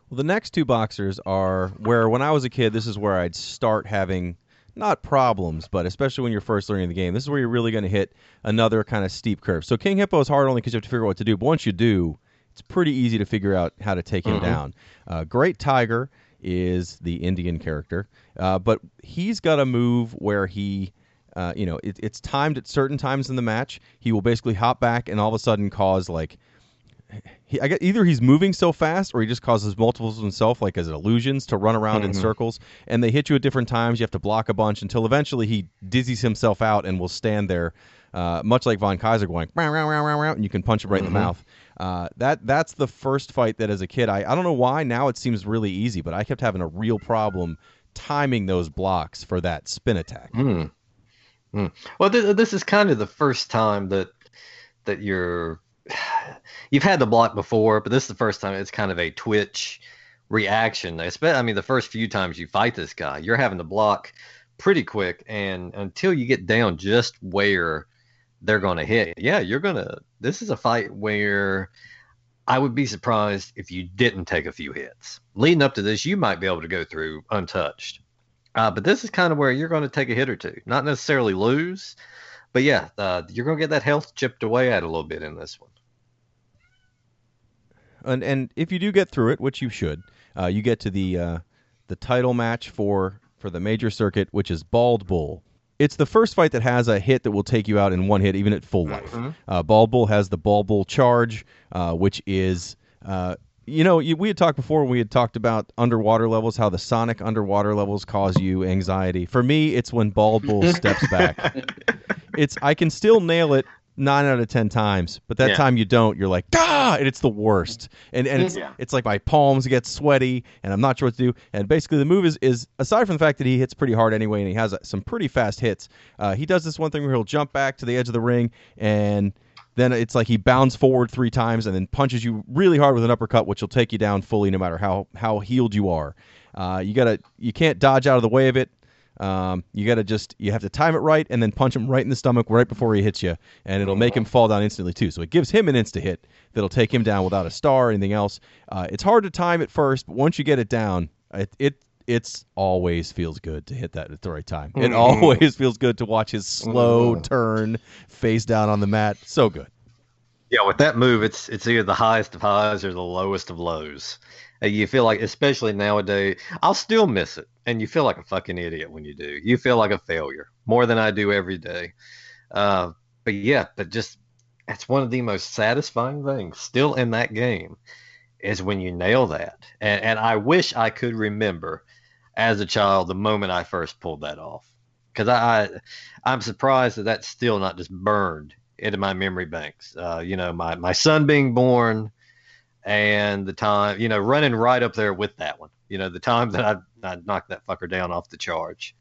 Well, the next two boxers are where, when I was a kid, this is where I'd start having not problems, but especially when you're first learning the game, this is where you're really going to hit another kind of steep curve. So King Hippo is hard only because you have to figure out what to do, but once you do, it's pretty easy to figure out how to take him down. Great Tiger is the Indian character, but he's got a move where he, it's timed at certain times in the match. He will basically hop back and all of a sudden cause either he's moving so fast or he just causes multiples of himself, like as illusions, to run around in circles, and they hit you at different times. You have to block a bunch until eventually he dizzies himself out and will stand there, much like Vaughn Kaiser going, row, row, row, row, row, and you can punch him right in the mouth. That's the first fight that as a kid, I don't know why now it seems really easy, but I kept having a real problem timing those blocks for that spin attack. Well, this is kind of the first time that you've had the block before, but this is the first time it's kind of a twitch reaction. I mean, the first few times you fight this guy, you're having to block pretty quick, and until you get down just where they're going to hit, this is a fight where I would be surprised if you didn't take a few hits. Leading up to this, you might be able to go through untouched. But this is kind of where you're going to take a hit or two. Not necessarily lose, but you're going to get that health chipped away at a little bit in this one. And if you do get through it, which you should, you get to the title match for the major circuit, which is Bald Bull. It's the first fight that has a hit that will take you out in one hit, even at full life. Bald Bull has the Bald Bull charge, which is We had talked before when we had talked about underwater levels, how the Sonic underwater levels cause you anxiety. For me, it's when Bald Bull steps back. I can still nail it 9 out of 10 times, but that time you don't, you're like, and it's the worst. And it's like my palms get sweaty, and I'm not sure what to do. And basically the move is aside from the fact that he hits pretty hard anyway, and he has some pretty fast hits, he does this one thing where he'll jump back to the edge of the ring, and then it's like he bounds forward 3 times and then punches you really hard with an uppercut, which will take you down fully no matter how healed you are. You can't dodge out of the way of it. You have to time it right and then punch him right in the stomach right before he hits you, and it'll make him fall down instantly too. So it gives him an insta hit that'll take him down without a star or anything else. It's hard to time at first, but once you get it down, it's always feels good to hit that at the right time. It always feels good to watch his slow turn face down on the mat. So good. Yeah, with that move, it's either the highest of highs or the lowest of lows. You feel like, especially nowadays, I'll still miss it, and you feel like a fucking idiot when you do. You feel like a failure more than I do every day. But just that's one of the most satisfying things still in that game is when you nail that. And I wish I could remember as a child the moment I first pulled that off, because I'm surprised that that's still not just burned into my memory banks. My son being born, and the time, running right up there with that one. The time that I knocked that fucker down off the charge.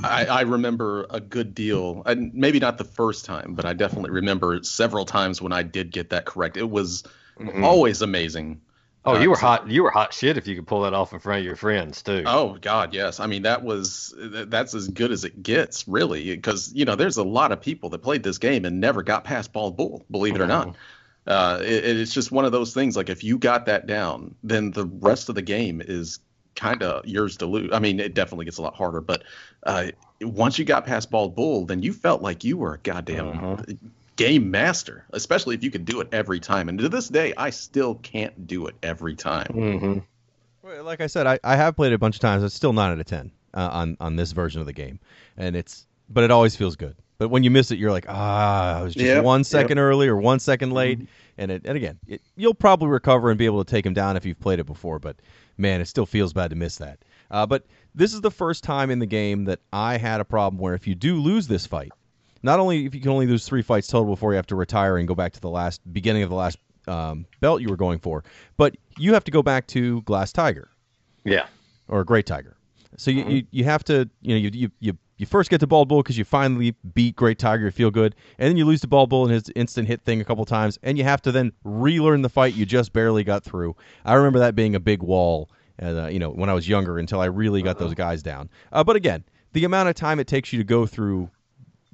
I remember a good deal, and maybe not the first time, but I definitely remember several times when I did get that correct. It was always amazing. Oh, you were hot. You were hot shit if you could pull that off in front of your friends too. Oh God, yes. I mean, that's as good as it gets, really, because there's a lot of people that played this game and never got past Bald Bull, believe it or not. It's just one of those things. Like if you got that down, then the rest of the game is kind of yours to lose. I mean, it definitely gets a lot harder, but once you got past Bald Bull, then you felt like you were a goddamn game master, especially if you could do it every time. And to this day, I still can't do it every time. Well, like I said, I have played it a bunch of times. It's still 9 out of 10 on this version of the game, but it always feels good. But when you miss it, you're like, I was just 1 second early or 1 second late. And again, you'll probably recover and be able to take him down if you've played it before. But man, it still feels bad to miss that. But this is the first time in the game that I had a problem where if you do lose this fight, not only if you can only lose 3 fights total before you have to retire and go back to the beginning of the last belt you were going for, but you have to go back to Glass Tiger. Yeah. Or Great Tiger. So you have to, you first get to Bald Bull because you finally beat Great Tiger, you feel good, and then you lose to Bald Bull and his instant hit thing a couple times, and you have to then relearn the fight you just barely got through. I remember that being a big wall, when I was younger until I really got those guys down. But again, the amount of time it takes you to go through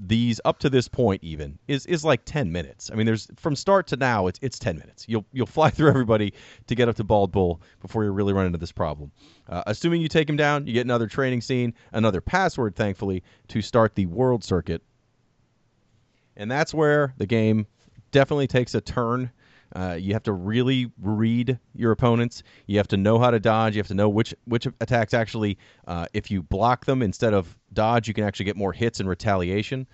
these up to this point even is like 10 minutes. I mean, there's from start to now it's 10 minutes. You'll fly through everybody to get up to Bald Bull before you really run into this problem. Assuming you take him down, you get another training scene, another password, thankfully, to start the world circuit. And that's where the game definitely takes a turn. You have to really read your opponents. You have to know how to dodge. You have to know which attacks actually, if you block them instead of dodge, you can actually get more hits and retaliation.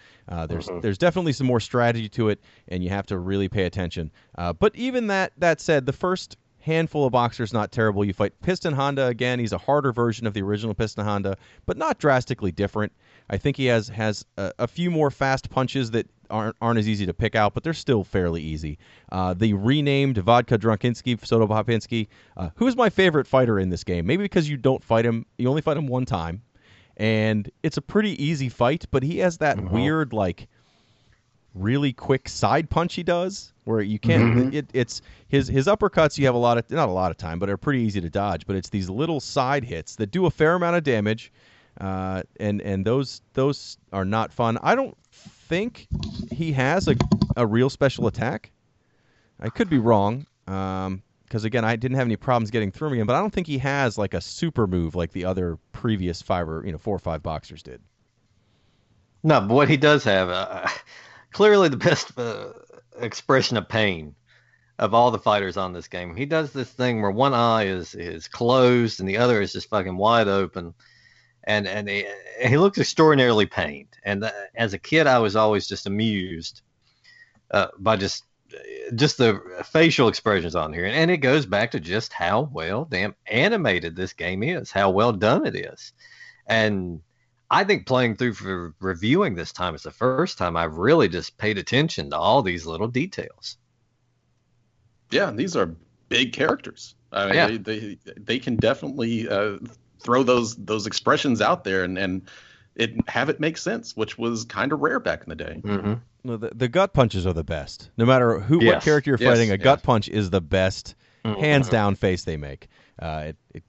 There's definitely some more strategy to it, and you have to really pay attention. But even that said, the first handful of boxers not terrible. You fight Piston Honda again. He's a harder version of the original Piston Honda, but not drastically different. I think he has a few more fast punches that aren't as easy to pick out, but they're still fairly easy. The renamed Vodka Drunkinski, Soto Popinski, who's my favorite fighter in this game. Maybe because you don't fight him, you only fight him one time, and it's a pretty easy fight, but he has that weird, like, really quick side punch he does, where you can't, it's his uppercuts, you have not a lot of time, but are pretty easy to dodge, but it's these little side hits that do a fair amount of damage, and those are not fun. I don't think he has a real special attack. I could be wrong, because again, I didn't have any problems getting through him, but I don't think he has like a super move like the other previous 4 or 5 boxers did. No, but what he does have, clearly the best expression of pain of all the fighters on this game. He does this thing where one eye is closed and the other is just fucking wide open. And he looks extraordinarily pained. And as a kid, I was always just amused by just just the facial expressions on here, and it goes back to just how well damn animated this game is, how well done it is. And I think playing through for reviewing this time is the first time I've really just paid attention to all these little details. Yeah, these are big characters. I mean, they can definitely throw those expressions out there and have it make sense, which was kind of rare back in the day. Mm-hmm. No, the gut punches are the best. No matter what character you're fighting, a gut punch is the best, hands down face they make.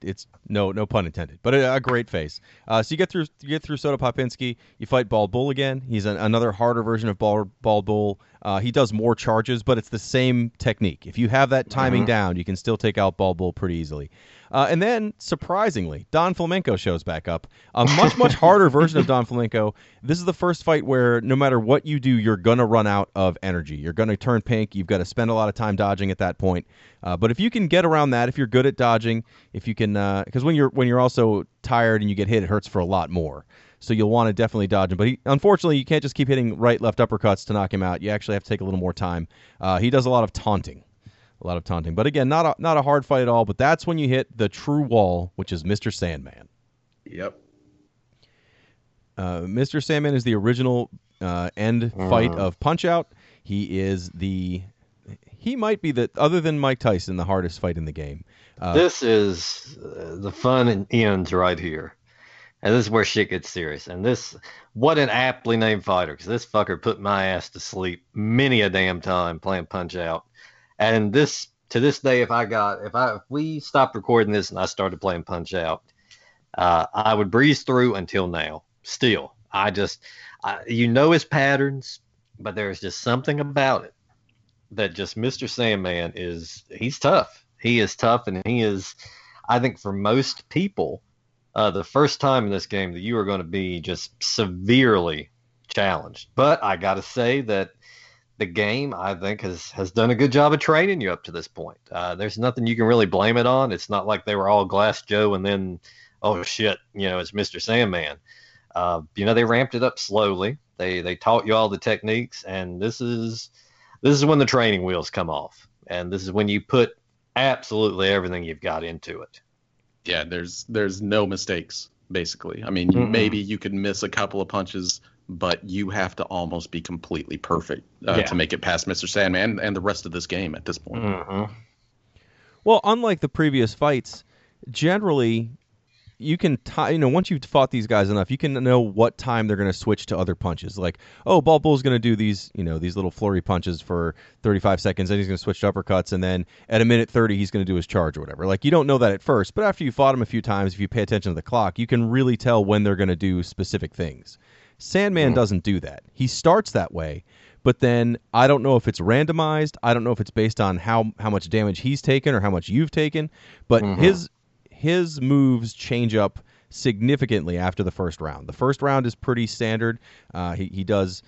It's no pun intended, but a great face. So you get through Soda Popinski. You fight Bald Bull again. He's another harder version of Bald Bull. He does more charges, but it's the same technique. If you have that timing down, you can still take out Bald Bull pretty easily. And then, surprisingly, Don Flamenco shows back up. A much harder version of Don Flamenco. This is the first fight where no matter what you do, you're going to run out of energy. You're going to turn pink. You've got to spend a lot of time dodging at that point. But if you can get around that, if you're good at dodging, if you can, because when you're also tired and you get hit, it hurts for a lot more. So you'll want to definitely dodge him. But unfortunately, you can't just keep hitting right, left uppercuts to knock him out. You actually have to take a little more time. He does a lot of taunting. But again, not a hard fight at all. But that's when you hit the true wall, which is Mr. Sandman. Yep. Mr. Sandman is the original end fight of Punch-Out. He might be other than Mike Tyson, the hardest fight in the game. This is the fun ends right here. And this is where shit gets serious. And what an aptly named fighter, because this fucker put my ass to sleep many a damn time playing Punch-Out. And to this day, if we stopped recording this and I started playing Punch-Out, I would breeze through until now. Still, his patterns, but there's just something about it that just Mr. Sandman he's tough. He is tough, and he is, I think, for most people, the first time in this game that you are going to be just severely challenged. But I got to say that the game, I think, has done a good job of training you up to this point. There's nothing you can really blame it on. It's not like they were all Glass Joe and then, oh shit, it's Mr. Sandman. They ramped it up slowly. They taught you all the techniques, and this is when the training wheels come off, and this is when you put absolutely everything you've got into it. Yeah, there's no mistakes, basically. I mean, maybe you could miss a couple of punches, but you have to almost be completely perfect to make it past Mr. Sandman and the rest of this game at this point. Mm-hmm. Well, unlike the previous fights, generally you can once you've fought these guys enough, you can know what time they're going to switch to other punches. Like, oh, Bald Bull's going to do these little flurry punches for 35 seconds, then he's going to switch to uppercuts, and then at a minute 30 he's going to do his charge or whatever. Like, you don't know that at first, but after you fought him a few times, if you pay attention to the clock, you can really tell when they're going to do specific things. Sandman doesn't do that. He starts that way, but then I don't know if it's randomized. I don't know if it's based on how much damage he's taken or how much you've taken, but his moves change up significantly after the first round. The first round is pretty standard. He does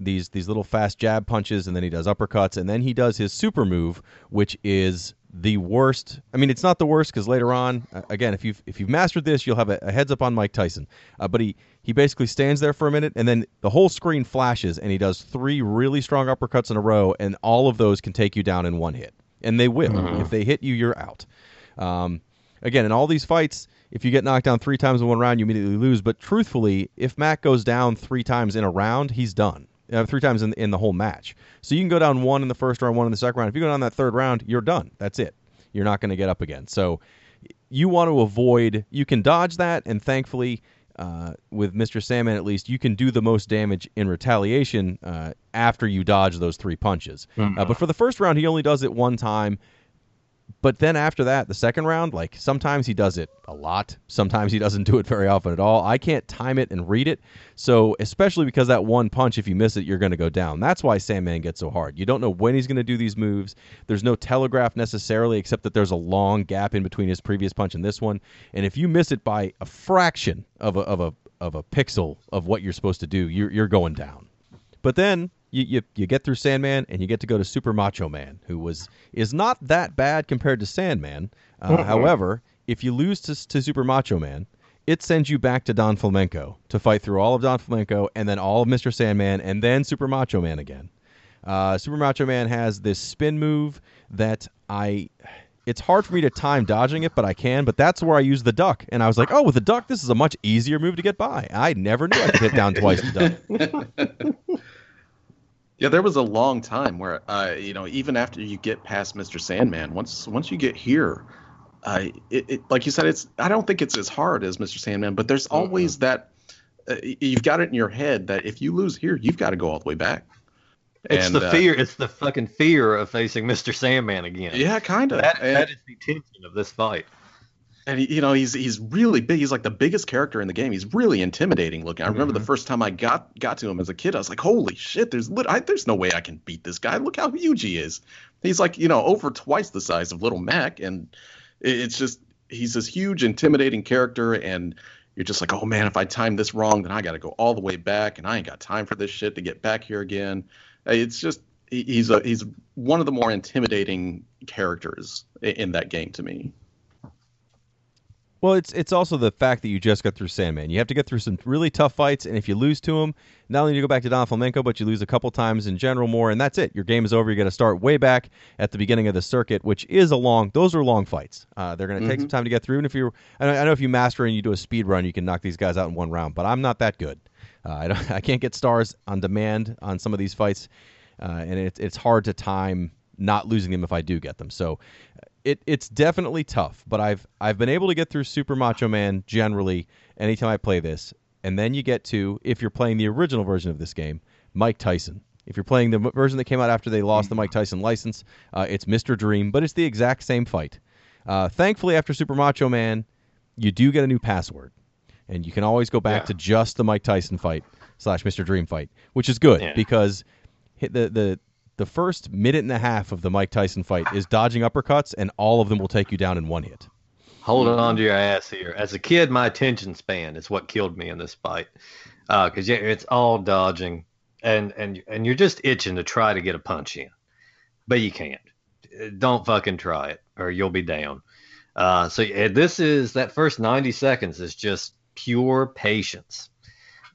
these little fast jab punches, and then he does uppercuts, and then he does his super move, which is the worst. I mean, it's not the worst, because later on, again, if you've mastered this, you'll have a heads up on Mike Tyson. But he basically stands there for a minute, and then the whole screen flashes, and he does 3 really strong uppercuts in a row, and all of those can take you down in one hit. And they will. If they hit you, you're out. Again, in all these fights, if you get knocked down 3 times in one round, you immediately lose. But truthfully, if Mac goes down 3 times in a round, he's done. 3 times in the whole match. So you can go down 1 in the first round, 1 in the second round. If you go down that third round, you're done. That's it. You're not going to get up again. So you want to avoid. You can dodge that, and thankfully, with Mr. Sandman at least, you can do the most damage in retaliation after you dodge those 3 punches. But for the first round, he only does it 1 time. But then after that, the second round, like, sometimes he does it a lot. Sometimes he doesn't do it very often at all. I can't time it and read it. So especially because that 1 punch, if you miss it, you're going to go down. That's why Sandman gets so hard. You don't know when he's going to do these moves. There's no telegraph necessarily, except that there's a long gap in between his previous punch and this one. And if you miss it by a fraction of a pixel of what you're supposed to do, you're going down. But then you get through Sandman, and you get to go to Super Macho Man, who is not that bad compared to Sandman. However, if you lose to Super Macho Man, it sends you back to Don Flamenco to fight through all of Don Flamenco, and then all of Mr. Sandman, and then Super Macho Man again. Super Macho Man has this spin move that it's hard for me to time dodging it, but I can. But that's where I use the duck. And I was like, oh, with the duck, this is a much easier move to get by. I never knew I could hit down twice to duck. Yeah, there was a long time where, even after you get past Mr. Sandman, once you get here, like you said, I don't think it's as hard as Mr. Sandman, but there's always that you've got it in your head that if you lose here, you've got to go all the way back. It's the fear. It's the fucking fear of facing Mr. Sandman again. Yeah, kind of. That is the tension of this fight. And he's really big. He's like the biggest character in the game. He's really intimidating looking. I remember the first time I got to him as a kid, I was like, "Holy shit! There's no way I can beat this guy. Look how huge he is. He's like over twice the size of Little Mac, and it's just he's this huge, intimidating character. And you're just like, oh man, if I time this wrong, then I got to go all the way back, and I ain't got time for this shit to get back here again. It's just he's one of the more intimidating characters in that game to me. Well, it's also the fact that you just got through Sandman. You have to get through some really tough fights, and if you lose to him, not only do you go back to Don Fomenko, but you lose a couple times in general more, and that's it. Your game is over. You got to start way back at the beginning of the circuit, which is those are long fights. They're going to take some time to get through, and I know if you master and you do a speed run, you can knock these guys out in one round, but I'm not that good. I can't get stars on demand on some of these fights, and it's hard to time not losing them if I do get them. So it's definitely tough, but I've been able to get through Super Macho Man generally anytime I play this. And then you get to, if you're playing the original version of this game, Mike Tyson. If you're playing the version that came out after they lost the Mike Tyson license, it's Mr. Dream, but it's the exact same fight. Thankfully, after Super Macho Man, you do get a new password, and you can always go back to just the Mike Tyson fight / Mr. Dream fight, which is good because the first minute and a half of the Mike Tyson fight is dodging uppercuts, and all of them will take you down in one hit. Hold on to your ass here. As a kid, my attention span is what killed me in this fight. Because it's all dodging, and you're just itching to try to get a punch in, but you can't. Don't fucking try it, or you'll be down. This is that first 90 seconds is just pure patience,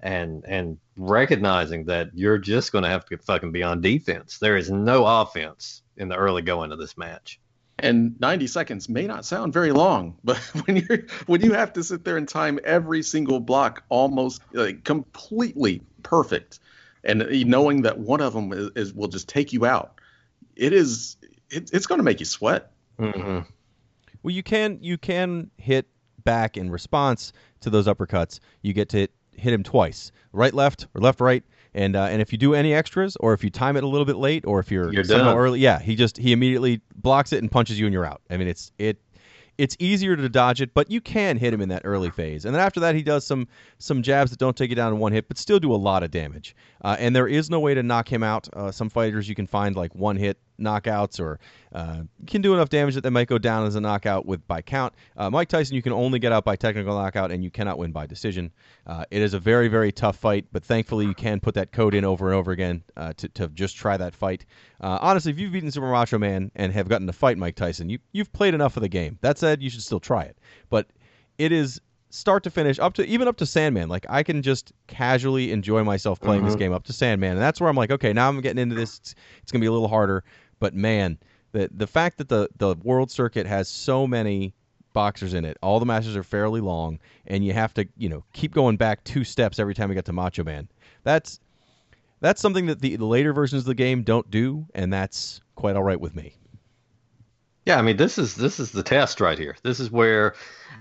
and recognizing that you're just going to have to fucking be on defense. There is no offense in the early going of this match. And 90 seconds may not sound very long, but when you have to sit there and time every single block almost completely perfect, and knowing that one of them will just take you out, it's going to make you sweat. Mm-hmm. Well, you can hit back in response to those uppercuts. You get to hit him twice, right, left, or left, right. And if you do any extras, or if you time it a little bit late, or if you're somehow done early, he immediately blocks it and punches you, and you're out. I mean, it's easier to dodge it, but you can hit him in that early phase. And then after that, he does some jabs that don't take you down in one hit, but still do a lot of damage. And there is no way to knock him out. Some fighters you can find like one hit knockouts, or you can do enough damage that they might go down as a knockout by count. Mike Tyson, you can only get out by technical knockout, and you cannot win by decision. It is a very, very tough fight, but thankfully you can put that code in over and over again to just try that fight. Honestly, if you've beaten Super Macho Man and have gotten to fight Mike Tyson, you've played enough of the game. That said, you should still try it. But it is start to finish, even up to Sandman. Like, I can just casually enjoy myself playing this game up to Sandman, and that's where I'm like, okay, now I'm getting into this. It's going to be a little harder. But man, the fact that the world circuit has so many boxers in it, all the matches are fairly long, and you have to keep going back 2 steps every time you get to Macho Man. That's something that the later versions of the game don't do, and that's quite all right with me. Yeah, I mean, this is the test right here. This is where,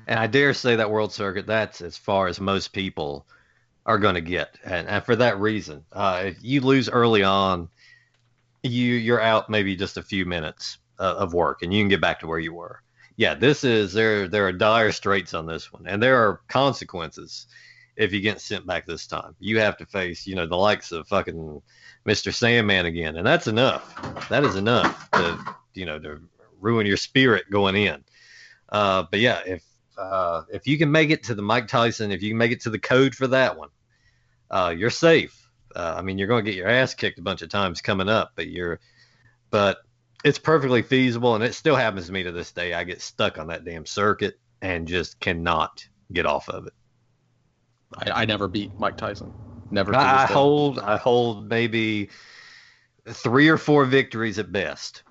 and I dare say that world circuit, that's as far as most people are going to get, and for that reason, if you lose early on, you're out maybe just a few minutes of work, and you can get back to where you were. Yeah, there are dire straits on this one, and there are consequences if you get sent back this time. You have to face, the likes of fucking Mr. Sandman again, and that's enough. That is enough to ruin your spirit going in. But yeah, if you can make it to the Mike Tyson, if you can make it to the code for that one, you're safe. I mean, you're going to get your ass kicked a bunch of times coming up, but it's perfectly feasible, and it still happens to me to this day. I get stuck on that damn circuit and just cannot get off of it. I never beat Mike Tyson. Never. I hold maybe 3 or 4 victories at best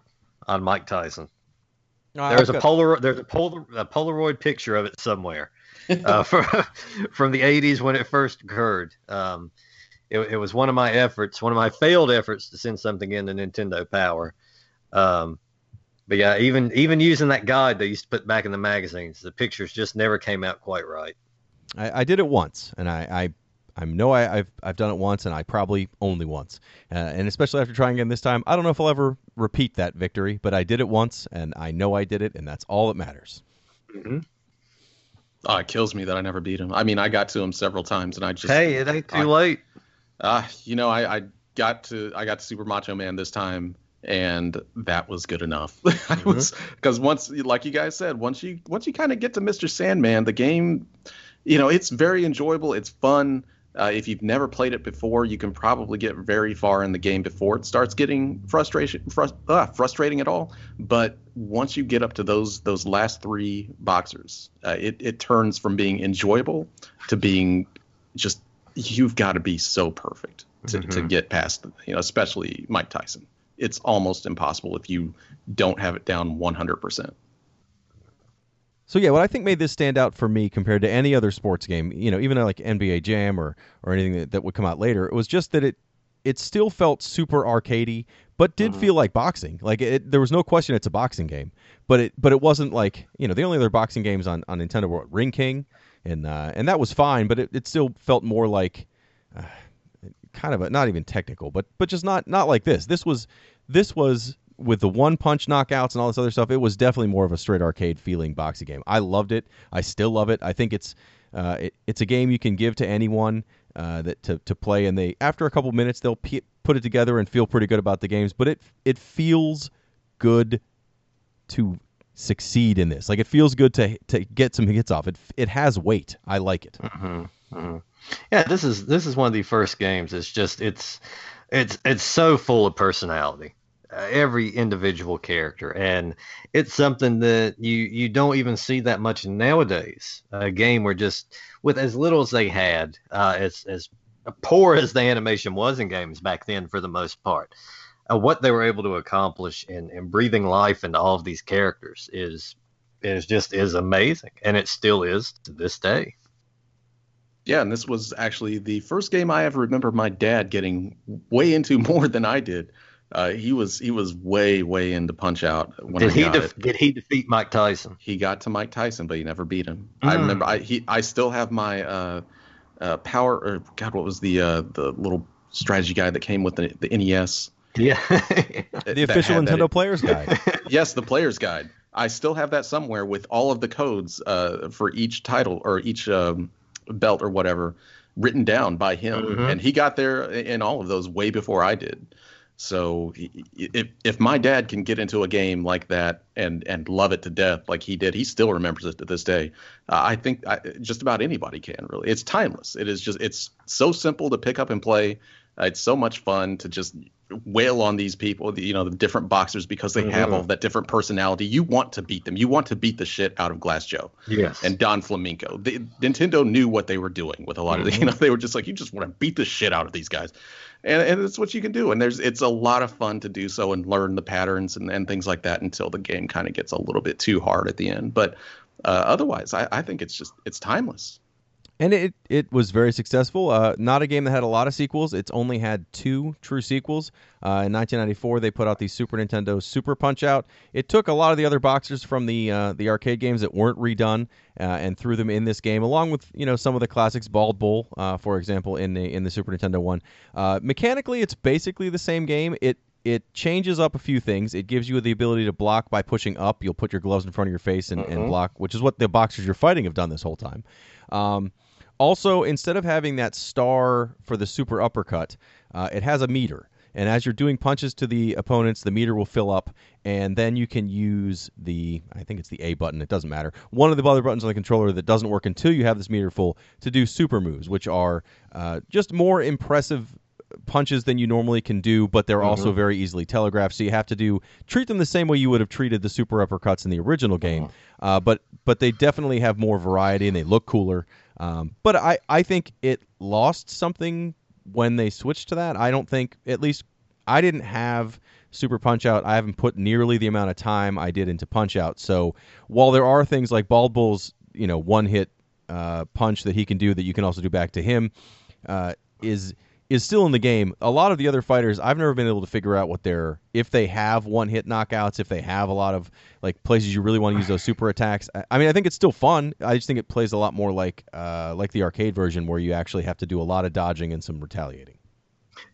on Mike Tyson. I've There's a got- Polaroid picture of it somewhere from the 80s when it first occurred. It was one of my efforts, one of my failed efforts to send something into Nintendo Power. But yeah, even using that guide they used to put back in the magazines, the pictures just never came out quite right. I did it once, and I know I've done it once, and I probably only once. And especially after trying again this time, I don't know if I'll ever repeat that victory, but I did it once, and I know I did it, and that's all that matters. Mm-hmm. Oh, it kills me that I never beat him. I mean, I got to him several times, and I just Hey, it ain't too late. I got to Super Macho Man this time, and that was good enough. I was, because once, like you guys said, once you kind of get to Mr. Sandman, the game, it's very enjoyable. It's fun. If you've never played it before, you can probably get very far in the game before it starts getting frustrating at all. But once you get up to those last 3 boxers, it turns from being enjoyable to being just, you've got to be so perfect to get past, especially Mike Tyson. It's almost impossible if you don't have it down 100%. So yeah, what I think made this stand out for me compared to any other sports game, even like NBA Jam or anything that would come out later, it was just that it still felt super arcadey, but did feel like boxing. Like there was no question it's a boxing game, but it wasn't like, the only other boxing games on Nintendo were Ring King, and that was fine, but it still felt more like kind of not even technical, but just not like this. This was with the one punch knockouts and all this other stuff. It was definitely more of a straight arcade feeling boxing game. I loved it. I still love it. I think it's a game you can give to anyone that to play, and they, after a couple minutes, they'll put it together and feel pretty good about the games. But it feels good to succeed in this. Like, it feels good to get some hits off. It has weight. I like it. Yeah, this is one of the first games. It's just it's so full of personality. Every individual character, and it's something that you don't even see that much nowadays. A game where, just with as little as they had, as poor as the animation was in games back then for the most part, what they were able to accomplish in breathing life into all of these characters is amazing, and it still is to this day. Yeah, and this was actually the first game I ever remember my dad getting way into more than I did. He was way into Punch-Out when Did he defeat Mike Tyson? He got to Mike Tyson, but he never beat him. I remember I still have my power, or God, what was the little strategy guide that came with the NES? Yeah, the official Nintendo Player's Guide. Yes, the Player's Guide. I still have that somewhere with all of the codes for each title or each belt or whatever written down by him, and he got there in all of those way before I did. So if my dad can get into a game like that and love it to death like he did, he still remembers it to this day. I think just about anybody can, really. It's timeless. It's so simple to pick up and play. It's so much fun to just wail on these people, the different boxers, because they have all that different personality. You want to beat them. You want to beat the shit out of Glass Joe. Yes. And Don Flamenco. Nintendo knew what they were doing with a lot of they were just like, you just want to beat the shit out of these guys. And it's what you can do. And it's a lot of fun to do so and learn the patterns and things like that until the game kind of gets a little bit too hard at the end. But otherwise, I think it's timeless. And it was very successful. Not a game that had a lot of sequels. It's only had 2 true sequels. In 1994, they put out the Super Nintendo Super Punch-Out. It took a lot of the other boxers from the arcade games that weren't redone and threw them in this game, along with some of the classics, Bald Bull, for example, in the Super Nintendo one. Mechanically, it's basically the same game. It changes up a few things. It gives you the ability to block by pushing up. You'll put your gloves in front of your face and block, which is what the boxers you're fighting have done this whole time. Also, instead of having that star for the super uppercut, it has a meter. And as you're doing punches to the opponents, the meter will fill up, and then you can use I think it's the A button, it doesn't matter, one of the other buttons on the controller that doesn't work until you have this meter full, to do super moves, which are just more impressive punches than you normally can do, but they're also very easily telegraphed, so you have to treat them the same way you would have treated the super uppercuts in the original game, but they definitely have more variety and they look cooler. But I think it lost something when they switched to that. I don't think, at least I didn't have Super Punch-Out. I haven't put nearly the amount of time I did into Punch-Out. So while there are things like Bald Bull's, one-hit punch that he can do that you can also do back to him, is still in the game. A lot of the other fighters, I've never been able to figure out if they have one-hit knockouts, if they have a lot of like places you really want to use those super attacks. I mean, I think it's still fun. I just think it plays a lot more like the arcade version, where you actually have to do a lot of dodging and some retaliating.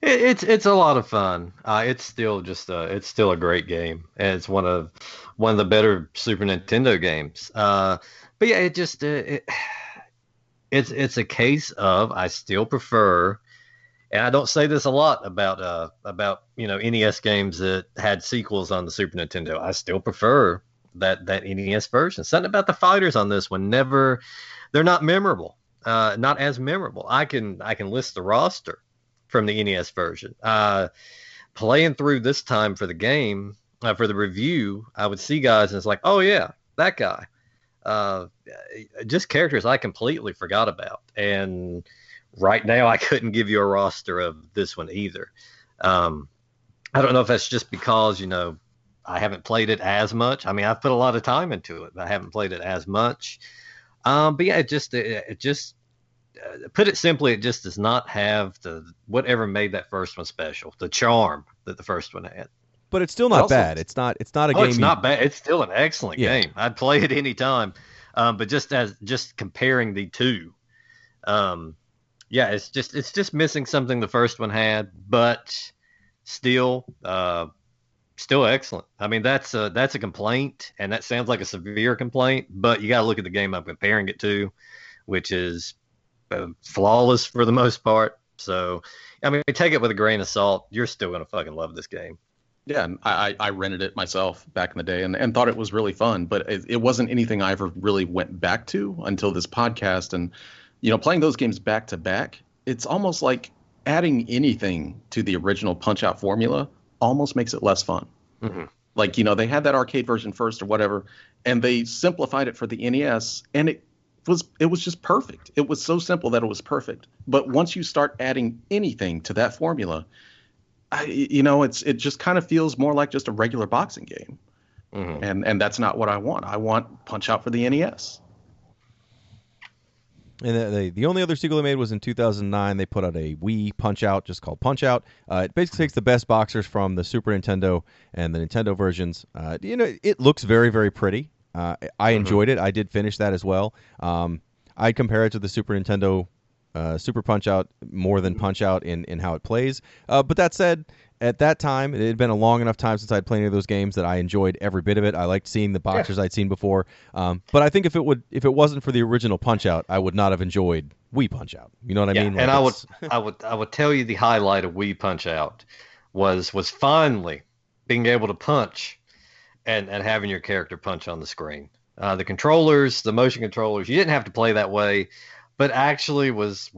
It's a lot of fun. It's still a great game. It's one of the better Super Nintendo games. But yeah, it's a case of I still prefer. And I don't say this a lot about NES games that had sequels on the Super Nintendo. I still prefer that NES version. Something about the fighters on this one they're not memorable. Not as memorable. I can list the roster from the NES version. Playing through this time for the game, for the review, I would see guys and it's like, oh yeah, that guy. Just characters I completely forgot about. And right now, I couldn't give you a roster of this one either. I don't know if that's just because, I haven't played it as much. I mean, I've put a lot of time into it, but I haven't played it as much. But yeah, it just put it simply, it just does not have whatever made that first one special, the charm that the first one had. But it's still not bad. It's not a game. It's not bad. It's still an excellent game. I'd play it any time. But just comparing the two, yeah, it's just missing something the first one had, but still excellent. I mean, that's a complaint, and that sounds like a severe complaint, but you got to look at the game I'm comparing it to, which is flawless for the most part. So, I mean, take it with a grain of salt. You're still gonna fucking love this game. Yeah, and I rented it myself back in the day and thought it was really fun, but it wasn't anything I ever really went back to until this podcast. And playing those games back to back, it's almost like adding anything to the original Punch-Out formula almost makes it less fun. Mm-hmm. Like, they had that arcade version first or whatever, and they simplified it for the NES, and it was just perfect. It was so simple that it was perfect. But once you start adding anything to that formula, it just kind of feels more like just a regular boxing game. Mm-hmm. And that's not what I want. I want Punch-Out for the NES. And the only other sequel they made was in 2009. They put out a Wii Punch-Out, just called Punch-Out. It basically takes the best boxers from the Super Nintendo and the Nintendo versions. It looks very, very pretty. I enjoyed it. I did finish that as well. I'd compare it to the Super Nintendo Super Punch-Out more than Punch-Out in how it plays. But that said, at that time, it had been a long enough time since I'd played any of those games that I enjoyed every bit of it. I liked seeing the boxers I'd seen before. But I think if it wasn't for the original Punch-Out, I would not have enjoyed Wii Punch-Out. You know what I mean? Like, and I would tell you the highlight of Wii Punch-Out was finally being able to punch and having your character punch on the screen. The controllers, the motion controllers, you didn't have to play that way, but actually was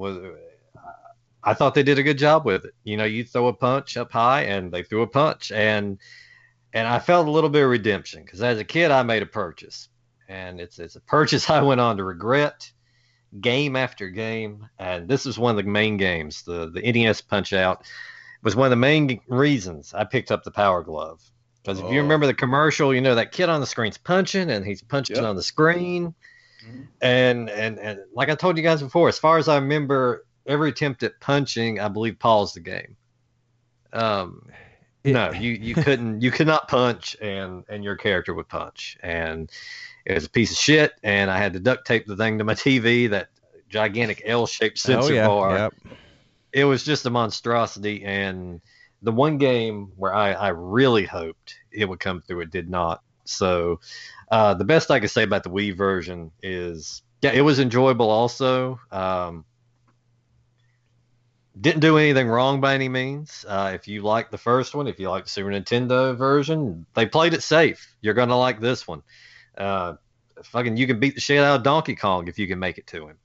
I thought they did a good job with it. You throw a punch up high, and they threw a punch, and I felt a little bit of redemption because as a kid I made a purchase, and it's a purchase I went on to regret game after game. And this is one of the main games. The NES Punch-Out was one of the main reasons I picked up the Power Glove. Because if you remember the commercial, that kid on the screen's punching, and he's punching on the screen. Mm-hmm. And like I told you guys before, as far as I remember, every attempt at punching, I believe, paused the game. No, you could not punch, and your character would punch, and it was a piece of shit. And I had to duct tape the thing to my TV, that gigantic L-shaped sensor bar. Yep. It was just a monstrosity. And the one game where I really hoped it would come through, it did not. So the best I could say about the Wii version is, yeah, it was enjoyable also. Didn't do anything wrong by any means. If you like the first one, if you like the Super Nintendo version, they played it safe. You're going to like this one. You can beat the shit out of Donkey Kong if you can make it to him.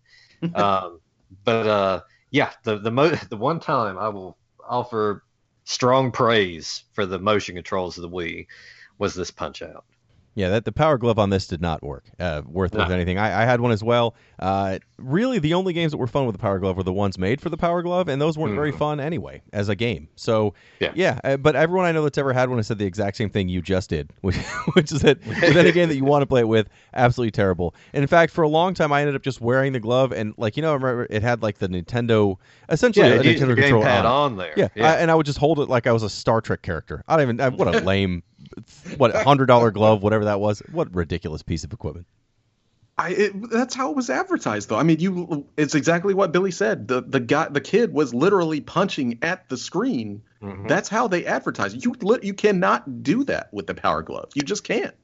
Yeah, the one time I will offer strong praise for the motion controls of the Wii was this Punch-Out. Yeah, that the Power Glove on this did not work worth anything. I had one as well. Really, the only games that were fun with the Power Glove were the ones made for the Power Glove, and those weren't very fun anyway as a game. So, but everyone I know that's ever had one has said the exact same thing you just did, which is that with any game that you want to play it with, absolutely terrible. And in fact, for a long time, I ended up just wearing the glove, and I remember it had like the Nintendo, essentially a Nintendo controller on there. Yeah, and I would just hold it like I was a Star Trek character. What a lame. $100 glove, whatever that was. What ridiculous piece of equipment. That's how it was advertised, though. I mean, it's exactly what Billy said. The kid was literally punching at the screen. Mm-hmm. That's how they advertise. You cannot do that with the Power Glove. You just can't.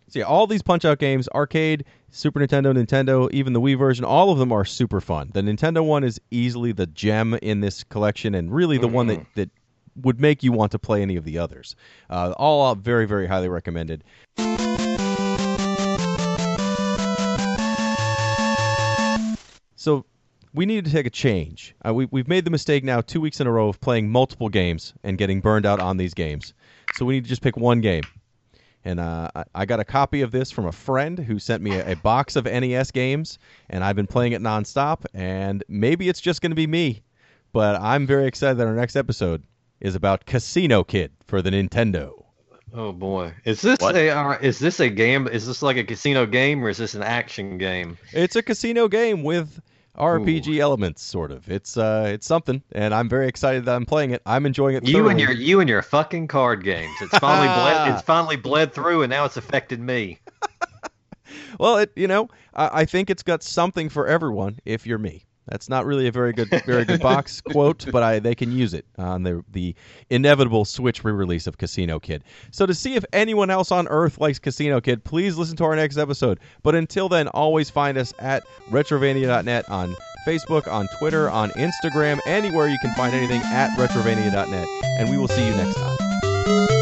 So yeah, all these Punch-Out games, arcade, Super Nintendo, even the Wii version, all of them are super fun. The Nintendo one is easily the gem in this collection, and really the one that would make you want to play any of the others. All very, very highly recommended. So we needed to take a change. We've made the mistake now 2 weeks in a row of playing multiple games and getting burned out on these games. So we need to just pick one game. And I got a copy of this from a friend who sent me a box of NES games, and I've been playing it nonstop, and maybe it's just going to be me, but I'm very excited that our next episode is about Casino Kid for the Nintendo. Oh boy, is this a game? Is this like a casino game, or is this an action game? It's a casino game with RPG elements, sort of. It's something, and I'm very excited that I'm playing it. I'm enjoying it. You and your fucking card games. It's finally bled through, and now it's affected me. Well, I think it's got something for everyone. If you're me. That's not really a very good box quote, but they can use it on the inevitable Switch re-release of Casino Kid. So to see if anyone else on Earth likes Casino Kid, please listen to our next episode. But until then, always find us at retrovania.net on Facebook, on Twitter, on Instagram, anywhere you can find anything at retrovania.net. And we will see you next time.